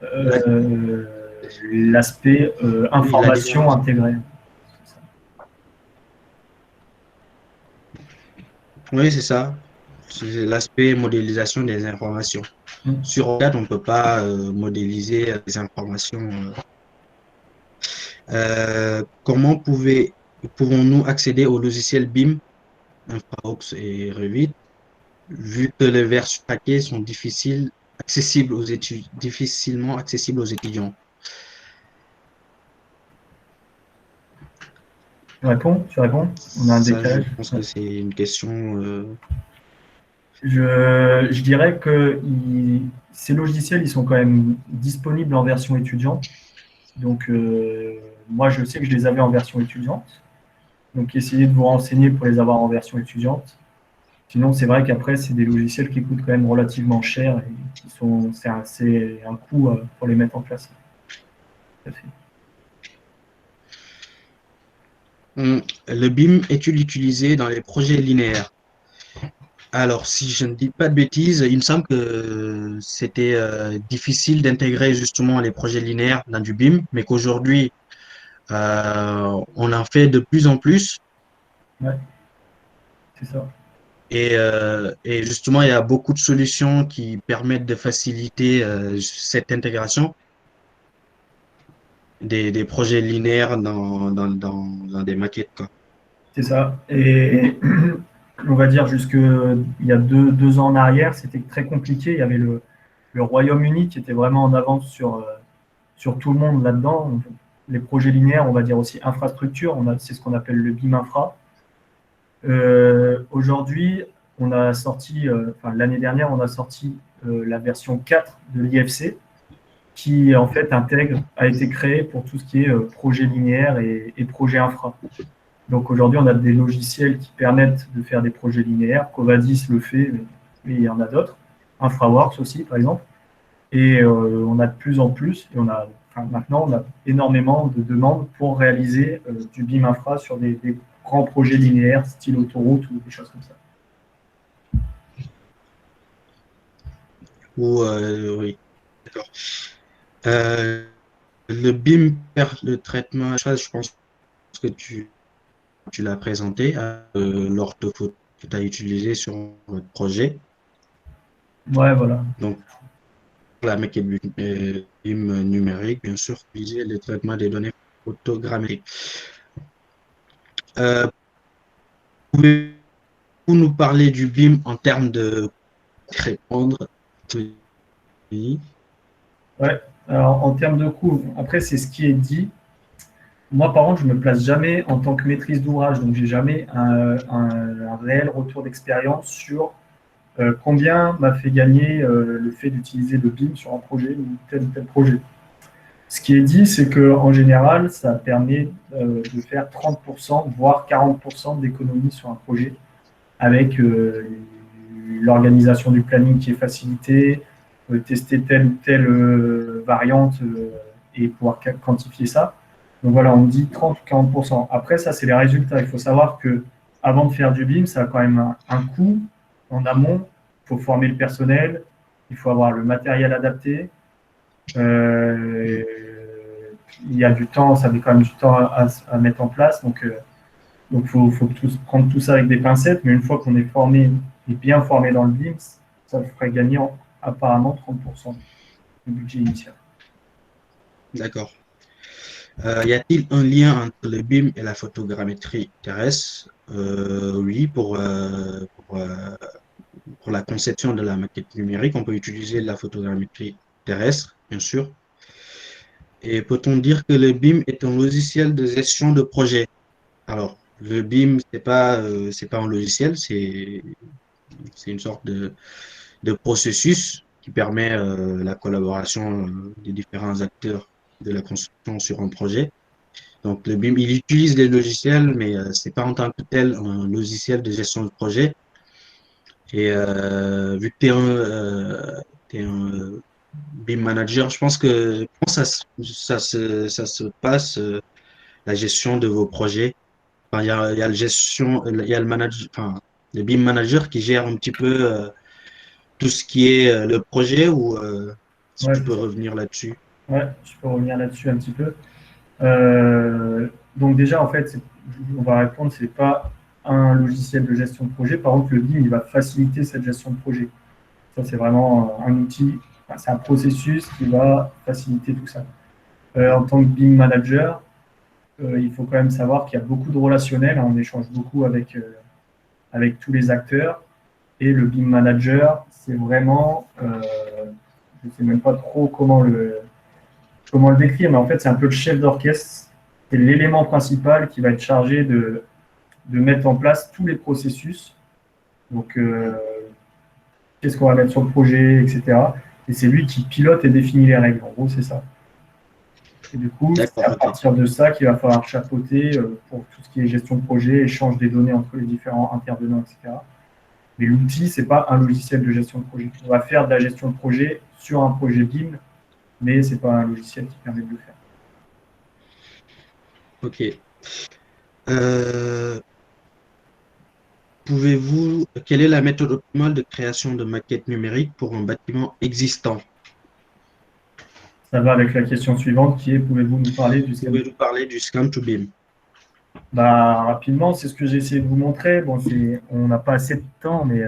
[SPEAKER 1] l'aspect
[SPEAKER 2] oui, la
[SPEAKER 1] information
[SPEAKER 2] différence.
[SPEAKER 1] intégrée.
[SPEAKER 2] Oui, c'est ça. C'est l'aspect modélisation des informations.
[SPEAKER 1] Mm.
[SPEAKER 2] Sur AutoCAD, on ne peut pas modéliser les informations. Comment pouvons-nous accéder au logiciel BIM, InfraOps et Revit, vu que les versions paquets sont difficilement accessibles aux étudiants?
[SPEAKER 1] Tu réponds. On a un
[SPEAKER 2] Ça, je
[SPEAKER 1] décalage.
[SPEAKER 2] pense
[SPEAKER 1] Ouais.
[SPEAKER 2] que c'est une question.
[SPEAKER 1] Je dirais que ces logiciels, ils sont quand même disponibles en version étudiante. Donc, moi, je sais que je les avais en version étudiante. Donc, essayez de vous renseigner pour les avoir en version étudiante. Sinon, c'est vrai qu'après, c'est des logiciels qui coûtent quand même relativement cher et c'est un coût pour les mettre en place. Tout à fait.
[SPEAKER 2] Le BIM est-il utilisé dans les projets linéaires? Alors, si je ne dis pas de bêtises, il me semble que c'était difficile d'intégrer justement les projets linéaires dans du BIM, mais qu'aujourd'hui, on en fait de plus en plus.
[SPEAKER 1] Ouais, c'est ça.
[SPEAKER 2] Et justement, il y a beaucoup de solutions qui permettent de faciliter cette intégration des projets linéaires dans des maquettes, quoi.
[SPEAKER 1] C'est ça. Et on va dire jusque il y a deux ans en arrière, c'était très compliqué. Il y avait le Royaume-Uni qui était vraiment en avance sur tout le monde là-dedans. Les projets linéaires, on va dire aussi infrastructure, c'est ce qu'on appelle le BIM infra. Aujourd'hui, on a sorti, enfin, l'année dernière, on a sorti la version 4 de l'IFC qui en fait a été créé pour tout ce qui est projet linéaire et projet infra. Donc aujourd'hui, on a des logiciels qui permettent de faire des projets linéaires. Covadis le fait, mais il y en a d'autres. InfraWorks aussi, par exemple. Et on a de plus en plus, et maintenant, on a énormément de demandes pour réaliser du BIM infra sur des grands projets linéaires, style autoroute ou des choses comme ça.
[SPEAKER 2] Oui, d'accord. Euh, le BIM perd le traitement, ça, je pense que tu l'as présenté l'orthophoto que tu as utilisé sur votre projet.
[SPEAKER 1] Ouais, voilà.
[SPEAKER 2] Donc, la mécanique BIM numérique, bien sûr, utiliser le traitement des données photogrammétrique. Pouvez-vous nous parler du BIM en termes de répondre? Oui.
[SPEAKER 1] Ouais. Alors, en termes de coût, après, c'est ce qui est dit. Moi, par contre, je ne me place jamais en tant que maîtrise d'ouvrage, donc j'ai jamais un réel retour d'expérience sur combien m'a fait gagner le fait d'utiliser le BIM sur un projet ou tel projet. Ce qui est dit, c'est qu'en général, ça permet de faire 30%, voire 40% d'économie sur un projet avec l'organisation du planning qui est facilitée, tester telle ou telle variante et pouvoir quantifier ça. Donc voilà, on dit 30 ou 40%. Après, ça, c'est les résultats. Il faut savoir que avant de faire du BIM, ça a quand même un coût en amont. Il faut former le personnel, il faut avoir le matériel adapté. Il y a du temps, ça met quand même du temps à mettre en place. Donc, faut prendre tout ça avec des pincettes. Mais une fois qu'on est formé et bien formé dans le BIM, ça vous ferait gagner apparemment 30% du budget initial.
[SPEAKER 2] D'accord. Y a-t-il un lien entre le BIM et la photogrammétrie terrestre? Oui, pour la conception de la maquette numérique, on peut utiliser la photogrammétrie terrestre, bien sûr. Et peut-on dire que le BIM est un logiciel de gestion de projet? Alors, le BIM, c'est pas un logiciel, c'est une sorte de processus qui permet la collaboration des différents acteurs de la construction sur un projet. Donc, le BIM, il utilise les logiciels, mais c'est pas en tant que tel un logiciel de gestion de projet. Et vu que tu es un BIM manager, je pense que comment ça se passe, la gestion de vos projets. Enfin, il y a il y a le manager, enfin, le BIM manager qui gère un petit peu tout ce qui est le projet ou si
[SPEAKER 1] Ouais,
[SPEAKER 2] tu
[SPEAKER 1] c'est
[SPEAKER 2] peux
[SPEAKER 1] ça.
[SPEAKER 2] revenir là-dessus.
[SPEAKER 1] Ouais, je peux revenir là-dessus un petit peu. Donc déjà, en fait, on va répondre, c'est pas un logiciel de gestion de projet. Par contre, le BIM, il va faciliter cette gestion de projet. Ça, c'est vraiment un outil, enfin, c'est un processus qui va faciliter tout ça. En tant que BIM manager, il faut quand même savoir qu'il y a beaucoup de relationnel. On échange beaucoup avec tous les acteurs. Et le BIM manager, c'est vraiment, je ne sais même pas trop comment le décrire, mais en fait, c'est un peu le chef d'orchestre. C'est l'élément principal qui va être chargé de mettre en place tous les processus. Donc, qu'est-ce qu'on va mettre sur le projet, etc. Et c'est lui qui pilote et définit les règles. En gros, c'est ça. Et du coup, c'est
[SPEAKER 2] D'accord,
[SPEAKER 1] à
[SPEAKER 2] ok.
[SPEAKER 1] partir de ça qu'il va falloir chapeauter pour tout ce qui est gestion de projet, échange des données entre les différents intervenants, etc. Mais l'outil, ce n'est pas un logiciel de gestion de projet. On va faire de la gestion de projet sur un projet BIM, mais ce n'est pas un logiciel qui permet de le faire.
[SPEAKER 2] Ok. Euh, quelle est la méthode optimale de création de maquettes numériques pour un bâtiment existant?
[SPEAKER 1] Ça va avec la question suivante qui est, pouvez-vous nous parler du scan?
[SPEAKER 2] Pouvez-vous parler du scan to BIM?
[SPEAKER 1] Bah, rapidement, c'est ce que j'ai essayé de vous montrer. Bon, on n'a pas assez de temps, mais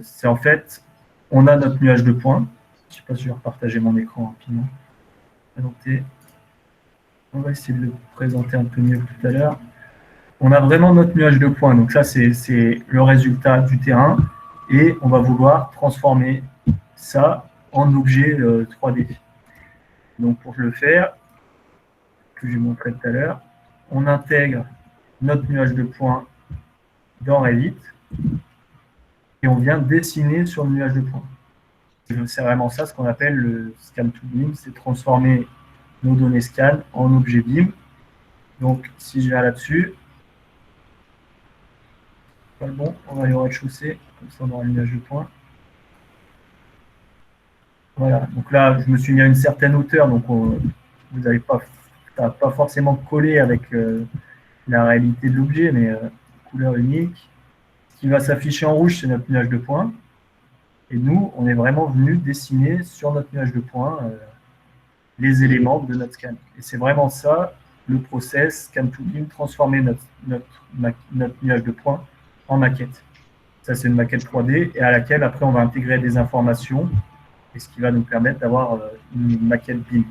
[SPEAKER 1] c'est en fait, on a notre nuage de points. Je ne sais pas si je vais repartager mon écran rapidement. On va essayer de le présenter un peu mieux que tout à l'heure. On a vraiment notre nuage de points. Donc ça, c'est le résultat du terrain. Et on va vouloir transformer ça en objet 3D. Donc pour le faire, que j'ai montré tout à l'heure, on intègre notre nuage de points dans Revit et on vient dessiner sur le nuage de points. C'est vraiment ça, ce qu'on appelle le scan to BIM, c'est transformer nos données scan en objet BIM. Donc si je viens là-dessus, pas bon, on va aller au rez-de-chaussée, comme ça on aura le nuage de points. Voilà, donc là je me suis mis à une certaine hauteur, donc vous n'avez pas forcément collé avec la réalité de l'objet, mais couleur unique. Ce qui va s'afficher en rouge, c'est notre nuage de points. Et nous, on est vraiment venu dessiner sur notre nuage de points les éléments de notre scan. Et c'est vraiment ça, le process scan to BIM, transformer notre nuage de points en maquette. Ça, c'est une maquette 3D et à laquelle, après, on va intégrer des informations et ce qui va nous permettre d'avoir une maquette BIM.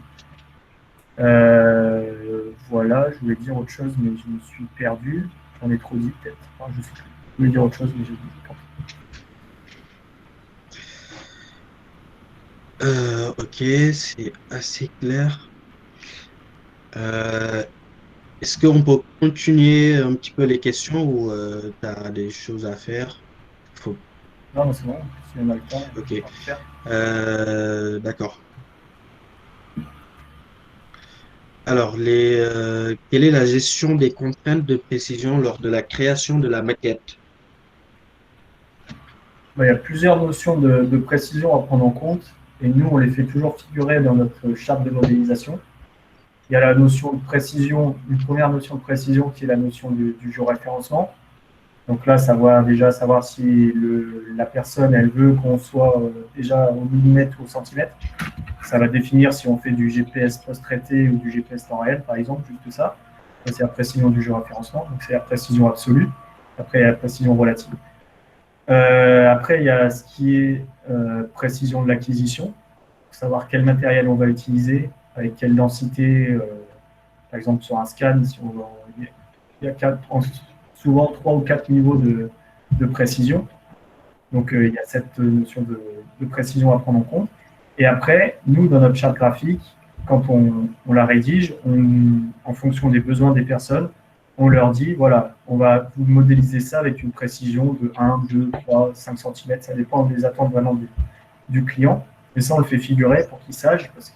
[SPEAKER 1] Voilà, je voulais dire autre chose, mais je me suis perdu. J'en ai trop dit peut-être. Enfin, je sais plus. Je voulais dire autre chose, mais j'ai dit.
[SPEAKER 2] Ok, c'est assez clair. Euh, Est-ce qu'on peut continuer un petit peu les questions ou tu as des choses à faire? Faut...
[SPEAKER 1] Non, mais c'est bon. Si on a le temps,
[SPEAKER 2] Ok.
[SPEAKER 1] on va le faire.
[SPEAKER 2] D'accord. Alors, quelle est la gestion des contraintes de précision lors de la création de la maquette?
[SPEAKER 1] Il y a plusieurs notions de précision à prendre en compte. Et nous, on les fait toujours figurer dans notre charte de modélisation. Il y a la notion de précision, une première notion de précision qui est la notion du géoréférencement. Donc là, ça va déjà savoir si la personne, elle veut qu'on soit déjà au millimètre ou au centimètre. Ça va définir si on fait du GPS post-traité ou du GPS temps réel, par exemple, juste ça. Ça, c'est la précision du géoréférencement, donc c'est la précision absolue. Après, il y a la précision relative. Après, il y a ce qui est précision de l'acquisition, savoir quel matériel on va utiliser, avec quelle densité, par exemple sur un scan, si il y a souvent 3 ou 4 niveaux de précision. Donc, il y a cette notion de précision à prendre en compte. Et après, nous, dans notre charte graphique, quand on la rédige, en fonction des besoins des personnes, on leur dit, voilà, on va vous modéliser ça avec une précision de 1, 2, 3, 5 cm. Ça dépend des attentes vraiment du client. Mais ça, on le fait figurer pour qu'il sache, parce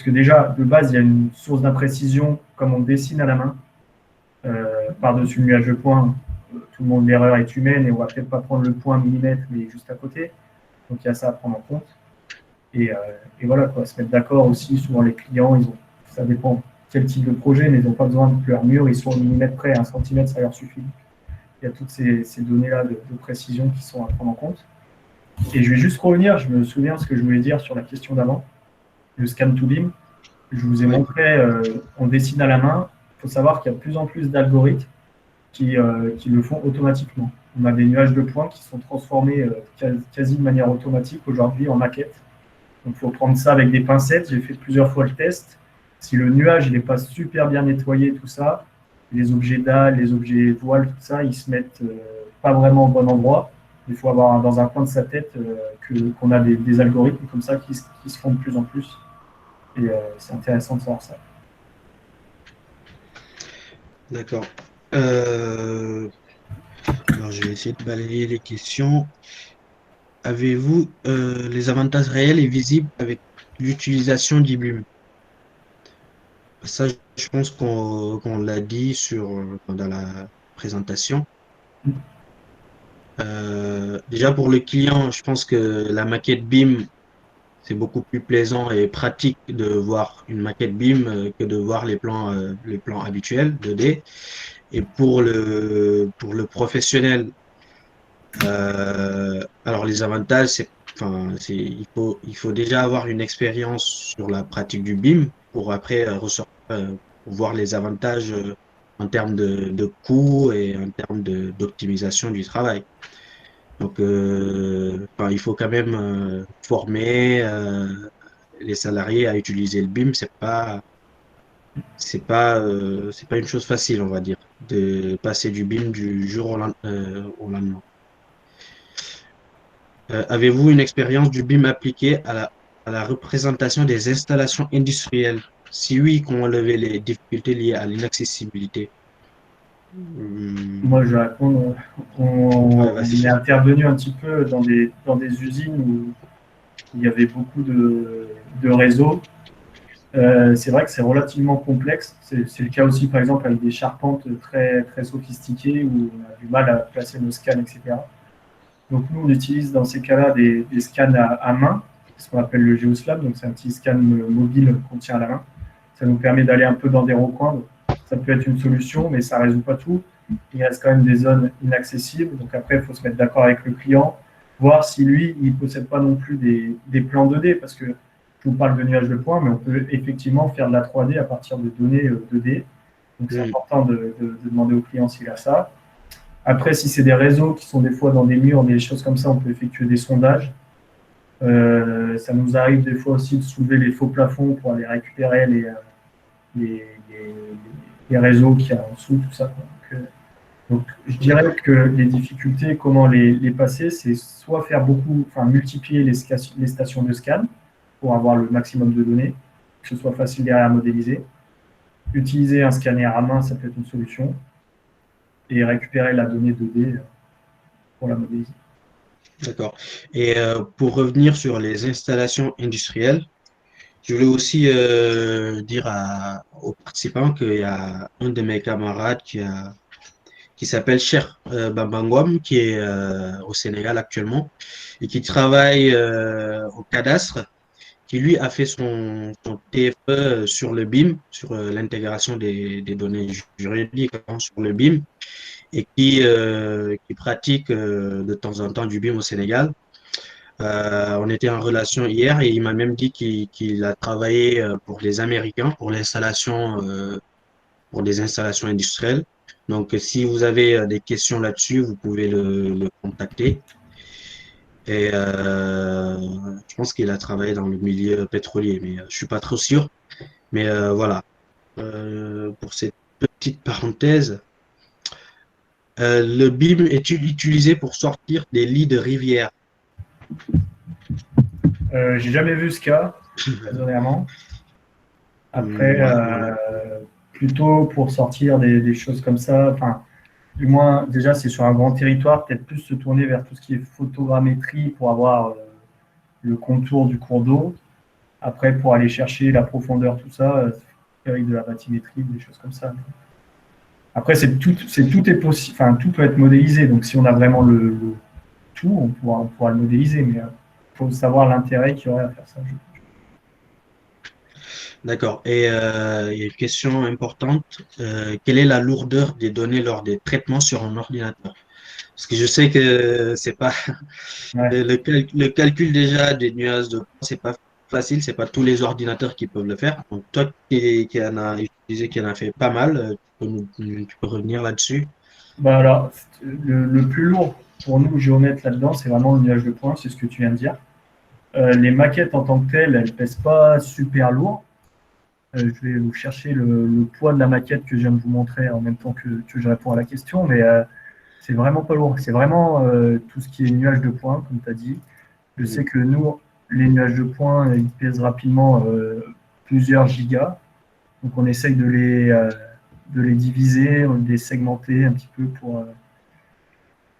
[SPEAKER 1] que déjà, de base, il y a une source d'imprécision, comme on dessine à la main, par-dessus le nuage de points. Tout le monde, l'erreur est humaine et on va peut-être pas prendre le point millimètre, mais juste à côté. Donc, il y a ça à prendre en compte. Et voilà, quoi, se mettre d'accord aussi. Souvent, les clients, ça dépend quel type de projet, mais ils n'ont pas besoin que leur mur, ils soient au millimètre près, 1 cm, ça leur suffit. Il y a toutes ces données-là de précision qui sont à prendre en compte. Et je vais juste revenir, je me souviens ce que je voulais dire sur la question d'avant, le scan to BIM. Je vous ai montré, on dessine à la main. Il faut savoir qu'il y a de plus en plus d'algorithmes qui le font automatiquement. On a des nuages de points qui sont transformés quasi de manière automatique aujourd'hui en maquette. Donc, il faut prendre ça avec des pincettes. J'ai fait plusieurs fois le test. Si le nuage n'est pas super bien nettoyé, tout ça, les objets dalles, les objets voiles, tout ça, ils se mettent pas vraiment au bon endroit. Il faut avoir dans un coin de sa tête qu'on a des algorithmes comme ça qui se font de plus en plus. Et c'est intéressant de savoir ça.
[SPEAKER 2] D'accord. Alors, je vais essayer de balayer les questions. Avez-vous les avantages réels et visibles avec l'utilisation d'IBM? Ça, je pense qu'on l'a dit dans la présentation. Déjà pour le client, je pense que la maquette BIM, c'est beaucoup plus plaisant et pratique de voir une maquette BIM que de voir les plans habituels 2D. Et pour le professionnel, alors les avantages, il faut déjà avoir une expérience sur la pratique du BIM pour après pour voir les avantages en termes de coût et en termes d'optimisation du travail. Donc, il faut quand même former les salariés à utiliser le BIM. C'est pas une chose facile, on va dire, de passer du BIM du jour au lendemain. Avez-vous une expérience du BIM appliquée à la représentation des installations industrielles? Si oui, comment lever les difficultés liées à l'inaccessibilité?
[SPEAKER 1] Moi, je vais répondre.
[SPEAKER 2] Ouais,
[SPEAKER 1] On est
[SPEAKER 2] vas-y.
[SPEAKER 1] intervenu un petit peu dans des usines où il y avait beaucoup de réseaux. C'est vrai que c'est relativement complexe. C'est le cas aussi, par exemple, avec des charpentes très, très sophistiquées où on a du mal à placer nos scans, etc. Donc, nous, on utilise dans ces cas-là des scans à main, ce qu'on appelle le GeoSLAM. Donc, c'est un petit scan mobile qu'on tient à la main. Ça nous permet d'aller un peu dans des recoins. Donc, ça peut être une solution, mais ça ne résout pas tout. Il reste quand même des zones inaccessibles. Donc, après, il faut se mettre d'accord avec le client, voir si lui, il ne possède pas non plus des plans 2D, parce que je vous parle de nuages de points, mais on peut effectivement faire de la 3D à partir de données 2D. Donc, c'est important de demander au client s'il a ça. Après, si c'est des réseaux qui sont des fois dans des murs, des choses comme ça, on peut effectuer des sondages Ça nous arrive des fois aussi de soulever les faux plafonds pour aller récupérer les, les- les réseaux qu'il y a en dessous, tout ça. Donc, je dirais que les difficultés, comment les passer, c'est soit faire beaucoup, enfin multiplier les stations de scan pour avoir le maximum de données, que ce soit facile derrière à modéliser. Utiliser un scanner à main, ça peut être une solution. Et récupérer la donnée 2D pour la modéliser.
[SPEAKER 2] D'accord. Et pour revenir sur les installations industrielles, je voulais aussi dire aux participants qu'il y a un de mes camarades qui s'appelle Cher Bambangwam, qui est au Sénégal actuellement et qui travaille au cadastre, qui lui a fait son TFE sur le BIM, sur l'intégration des données juridiques sur le BIM, et qui pratique de temps en temps du BIM au Sénégal. On était en relation hier et il m'a même dit qu'il a travaillé pour les Américains pour des installations industrielles. Donc, si vous avez des questions là-dessus, vous pouvez le contacter. Et je pense qu'il a travaillé dans le milieu pétrolier, mais je suis pas trop sûr. Mais voilà, pour cette petite parenthèse, le BIM est utilisé pour sortir des lits de rivière.
[SPEAKER 1] J'ai jamais vu ce cas, très honnêtement. Après,
[SPEAKER 2] Ouais,
[SPEAKER 1] plutôt pour sortir des choses comme ça, enfin, du moins, déjà, c'est sur un grand territoire, peut-être plus se tourner vers tout ce qui est photogrammétrie pour avoir le contour du cours d'eau. Après, pour aller chercher la profondeur, tout ça, avec de la bathymétrie, des choses comme ça. Après, tout est possible, enfin, tout peut être modélisé. Donc, si on a vraiment le tout, on pourra le modéliser, mais il faut savoir l'intérêt qu'il y aurait à faire ça.
[SPEAKER 2] d'accord. Et il y a une question importante. Quelle est la lourdeur des données lors des traitements sur un ordinateur? Parce que je sais que c'est pas
[SPEAKER 1] Ouais.
[SPEAKER 2] le calcul déjà des nuages de points, c'est pas facile, c'est pas tous les ordinateurs qui peuvent le faire. Donc toi qui en a utilisé, qui en a fait pas mal, tu peux revenir là-dessus.
[SPEAKER 1] Bah alors, le plus lourd pour nous, géomètres, là-dedans, c'est vraiment le nuage de points, c'est ce que tu viens de dire. Les maquettes en tant que telles, elles ne pèsent pas super lourd. Je vais vous chercher le poids de la maquette que je viens de vous montrer en même temps que je réponds à la question, mais c'est vraiment pas lourd. C'est vraiment tout ce qui est nuage de points, comme tu as dit. Je sais que nous, les nuages de points, ils pèsent rapidement plusieurs gigas. Donc on essaye de les diviser, de les segmenter un petit peu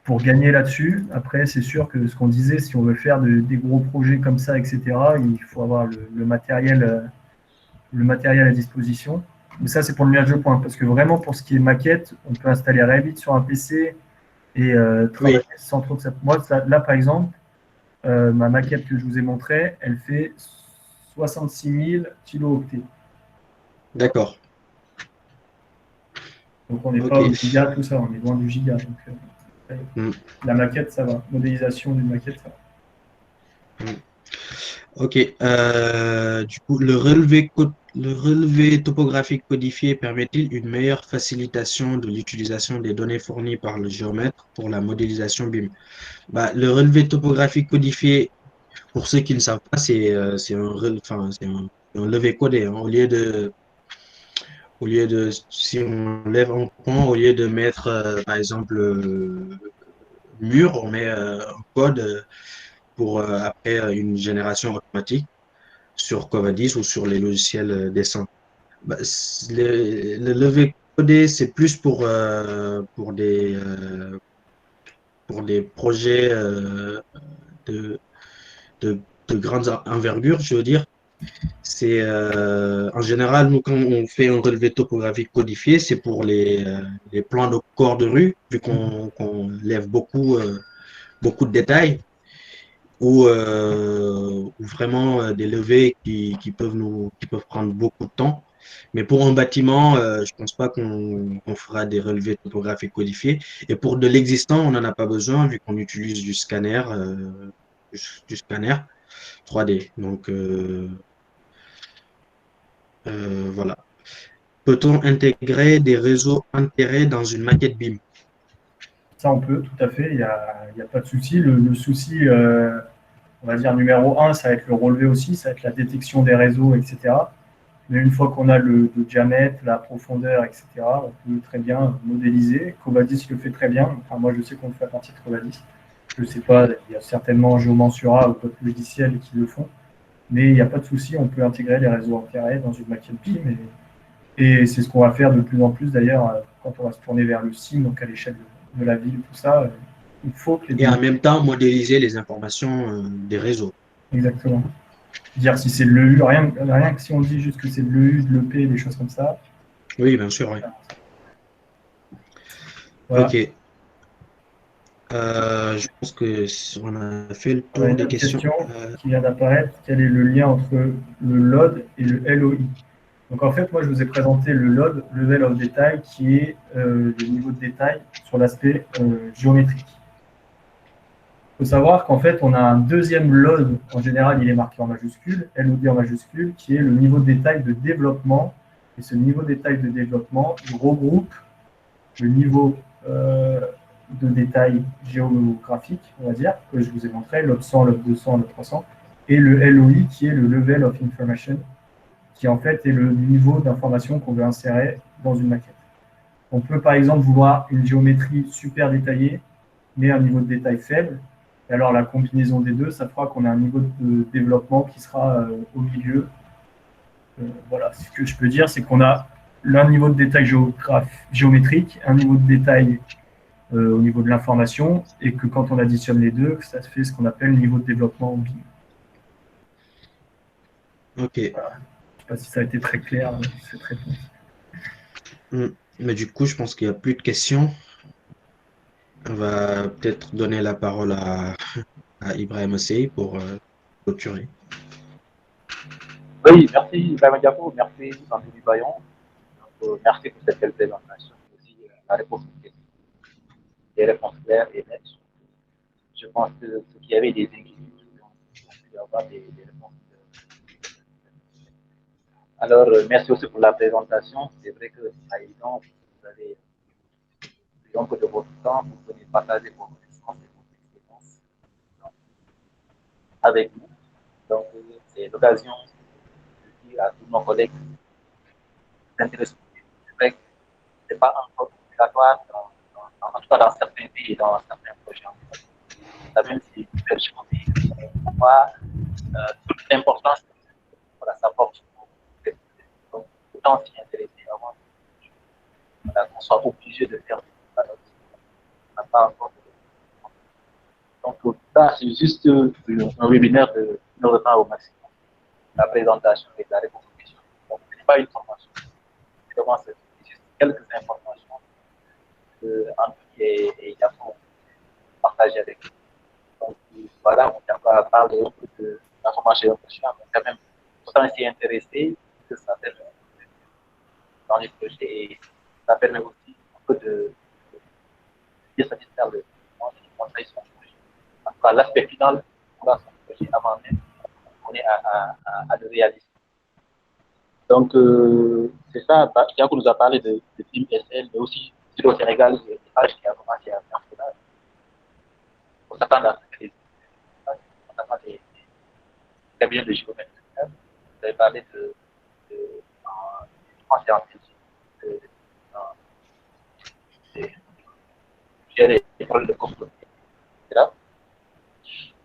[SPEAKER 1] pour gagner là-dessus. Après, c'est sûr que ce qu'on disait, si on veut faire des gros projets comme ça, etc., il faut avoir le matériel à disposition. Mais ça, c'est pour le nuage de points. Parce que vraiment, pour ce qui est maquette, on peut installer Revit sur un PC et
[SPEAKER 2] Oui,
[SPEAKER 1] travailler sans trop de ça. Moi, là, par exemple, ma maquette que je vous ai montrée, elle fait 66 000 kilo-octets.
[SPEAKER 2] d'accord.
[SPEAKER 1] Donc, on n'est pas au
[SPEAKER 2] Ok.
[SPEAKER 1] giga, tout ça, on est loin du giga. Donc,
[SPEAKER 2] Mm,
[SPEAKER 1] la maquette, ça va. Modélisation d'une maquette, ça va.
[SPEAKER 2] mm. Ok. Du coup, le relevé topographique codifié permet-il une meilleure facilitation de l'utilisation des données fournies par le géomètre pour la modélisation BIM? Bah, le relevé topographique codifié, pour ceux qui ne savent pas, c'est enfin, c'est un levé codé, hein. Si on lève un point, au lieu de mettre, par exemple, mur, on met un code pour après une génération automatique sur Covadis ou sur les logiciels descendants. Bah, le levé codé, c'est plus pour des projets de, de grande envergure, je veux dire. C'est en général, nous, quand on fait un relevé topographique codifié, c'est pour les plans de corps de rue, vu qu'on lève beaucoup de détails, ou vraiment des levées qui peuvent prendre beaucoup de temps. Mais pour un bâtiment, je pense pas qu'on fera des relevés topographiques codifiés. Et pour de l'existant, on n'en a pas besoin, vu qu'on utilise du scanner 3D. Donc, voilà. Peut-on intégrer des réseaux enterrés dans une maquette BIM?
[SPEAKER 1] Ça, on peut, tout à fait. Il y a pas de souci. Le souci, on va dire numéro un, ça va être le relevé aussi, ça va être la détection des réseaux, etc. Mais une fois qu'on a le diamètre, la profondeur, etc., on peut très bien modéliser. Covadis le fait très bien. Enfin, moi, je sais qu'on le fait à partir de Covadis. Je ne sais pas, il y a certainement Geomansura ou d'autres logiciels qui le font. Mais il n'y a pas de souci, on peut intégrer les réseaux en carré dans une maquette BIM. Et c'est ce qu'on va faire de plus en plus d'ailleurs quand on va se tourner vers le SIM, donc à l'échelle de la ville, tout ça. Il faut que les
[SPEAKER 2] Et
[SPEAKER 1] données.
[SPEAKER 2] en même temps, modéliser les informations des réseaux.
[SPEAKER 1] Exactement. Dire si c'est de l'EU, rien que si on dit juste que c'est de l'EU, de l'EP, des choses comme ça.
[SPEAKER 2] Oui, bien sûr, oui.
[SPEAKER 1] Voilà.
[SPEAKER 2] Ok. Je pense que on a fait le
[SPEAKER 1] On a
[SPEAKER 2] tour
[SPEAKER 1] une
[SPEAKER 2] des
[SPEAKER 1] autre
[SPEAKER 2] questions.
[SPEAKER 1] question qui vient d'apparaître. Quel est le lien entre le LOD et le LOI? Donc en fait, moi, je vous ai présenté le LOD, Level of Detail, qui est le niveau de détail sur l'aspect géométrique. Il faut savoir qu'en fait, on a un deuxième LOD, en général, il est marqué en majuscule, LOD en majuscule, qui est le niveau de détail de développement. Et ce niveau de détail de développement, il regroupe le niveau de détail géographique, on va dire, que je vous ai montré, l'OP 100, l'OP 200, l'OP 300, et le LOI, qui est le Level of Information, qui en fait est le niveau d'information qu'on veut insérer dans une maquette. On peut par exemple vouloir une géométrie super détaillée, mais un niveau de détail faible. Et alors la combinaison des deux, ça fera qu'on a un niveau de développement qui sera au milieu. Voilà, ce que je peux dire, c'est qu'on a un niveau de détail géométrique, un niveau de détail au niveau de l'information, et que quand on additionne les deux, ça fait ce qu'on appelle le niveau de développement BIM.
[SPEAKER 2] Ok.
[SPEAKER 1] Voilà. Je ne sais pas si ça a été très clair, cette réponse.
[SPEAKER 2] Mais du coup, je pense qu'il n'y a plus de questions. On va peut-être donner la parole à Ibrahim Osei pour clôturer.
[SPEAKER 3] Oui, merci Ibrahim Diafo, merci Anthony Bayon. Merci pour cette belle présentation et aussi la réponse des réponses claires et nettes. Je pense que ceux qui avaient des inquiétudes ont pu avoir des réponses. Alors, merci aussi pour la présentation. C'est vrai que c'est pas évident. Vous avez pris un peu de votre temps pour venir partager vos connaissances et vos expériences avec nous. Donc, c'est l'occasion de dire à tous nos collègues d'intérêt. C'est vrai que ce n'est pas encore obligatoire, en tout cas dans certains pays et dans certains projets. Même si c'est chose, on voit toute l'importance que ça porte. Donc, autant s'y intéresser avant qu'on soit obligé de faire ça. On n'a pas encore donc, ça, c'est juste un webinaire de 1 heure de temps au maximum. La présentation et la réponse aux questions. Donc, ce n'est pas une formation. C'est juste quelques informations que Anthony et Yafo partagent avec nous. Donc, voilà, on va parler un peu de la formation mais quand même, autant s'y intéresser, que ça permet dans les projets et ça permet aussi un peu de satisfaire le conseil son projet. En tout cas, l'aspect final, on va son projet avant même on est à le réaliser. Donc, c'est ça, Thiago nous a parlé de Team SL, mais aussi au Sénégal, il y a des pages qui a commencé à faire cela. On s'attend à ce que des cabinets de géométrie. Vous avez parlé de français en Belgique, de gérer les problèmes de communauté, etc.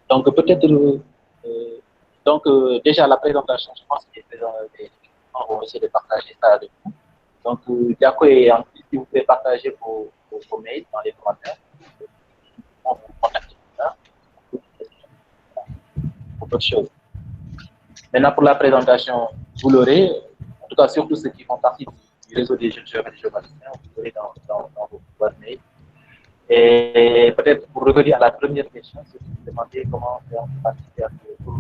[SPEAKER 3] Donc, peut-être, déjà la présentation, je pense que les gens vont essayer de partager ça avec nous. Donc, Diaco et Anthony, si vous pouvez partager vos mails dans les commentaires, on vous contacte pour ça, pour d'autres choses. Maintenant, pour la présentation, vous l'aurez, en tout cas, surtout ceux qui font partie du réseau des jeunes et des géomaticiens, vous l'aurez dans vos boîtes mail. Et peut-être pour revenir à la première question, c'est de vous demander comment faire participer pour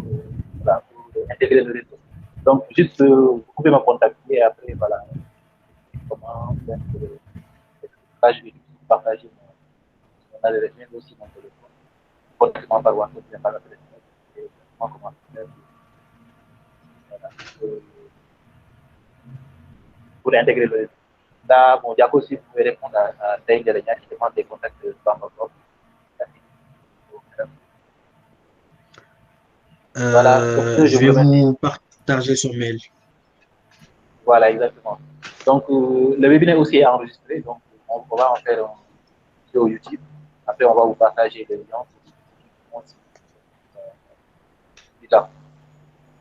[SPEAKER 3] intégrer le réseau. Donc, juste, vous pouvez me contacter après, voilà, comment faire je vais partager mon adresse mail aussi mon téléphone. Contactement par WhatsApp, bien par l'adresse mail. Et comment faire pour intégrer le réseau. Là, bon, Diaco aussi, vous pouvez répondre à Taïn Delegna qui demande des contacts de Bangkok. Voilà, sur ce, je
[SPEAKER 2] Je
[SPEAKER 3] vous
[SPEAKER 2] vais
[SPEAKER 3] remercie.
[SPEAKER 2] vous partager son mail.
[SPEAKER 3] Voilà, exactement. Donc, le webinaire aussi est enregistré, donc on va en faire un sur YouTube. Après, on va vous partager le lien plus tard.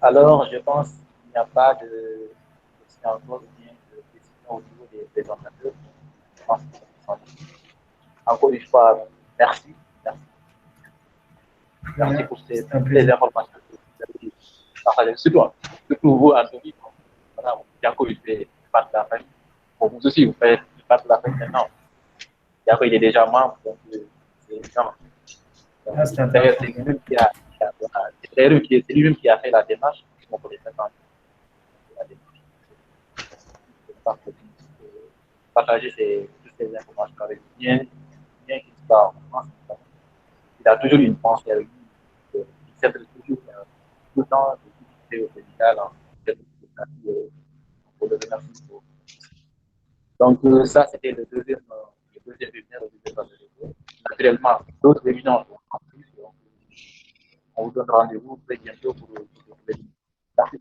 [SPEAKER 3] Alors, je pense qu'il n'y a pas de questions encore ou bien de questions au niveau des présentateurs. Je pense que encore une fois, merci. Merci, merci pour
[SPEAKER 1] C'était un
[SPEAKER 3] ces
[SPEAKER 1] plaisir.
[SPEAKER 3] informations que vous avez partagées. Surtout vous, Anthony, voilà, Bianco, il fait partie de la famille. Pour vous aussi, vous faites partie de la famille maintenant. Bianco, il est déjà membre, donc c'est évident.
[SPEAKER 1] Ah, c'était
[SPEAKER 3] D'ailleurs,
[SPEAKER 1] intéressant.
[SPEAKER 3] c'est lui-même qui a fait la démarche. On connaît ça quand la démarche. Partager toutes ces informations avec lui. Bien qu'il soit en France, il a toujours une pensée avec lui. Il s'aide toujours tout le temps de discuter au Sénégal pour le remercier. Donc, ça, c'était le deuxième webinaire au deuxième de naturellement, d'autres webinaires en plus. On vous donne rendez-vous très bientôt pour le webinaire. Merci.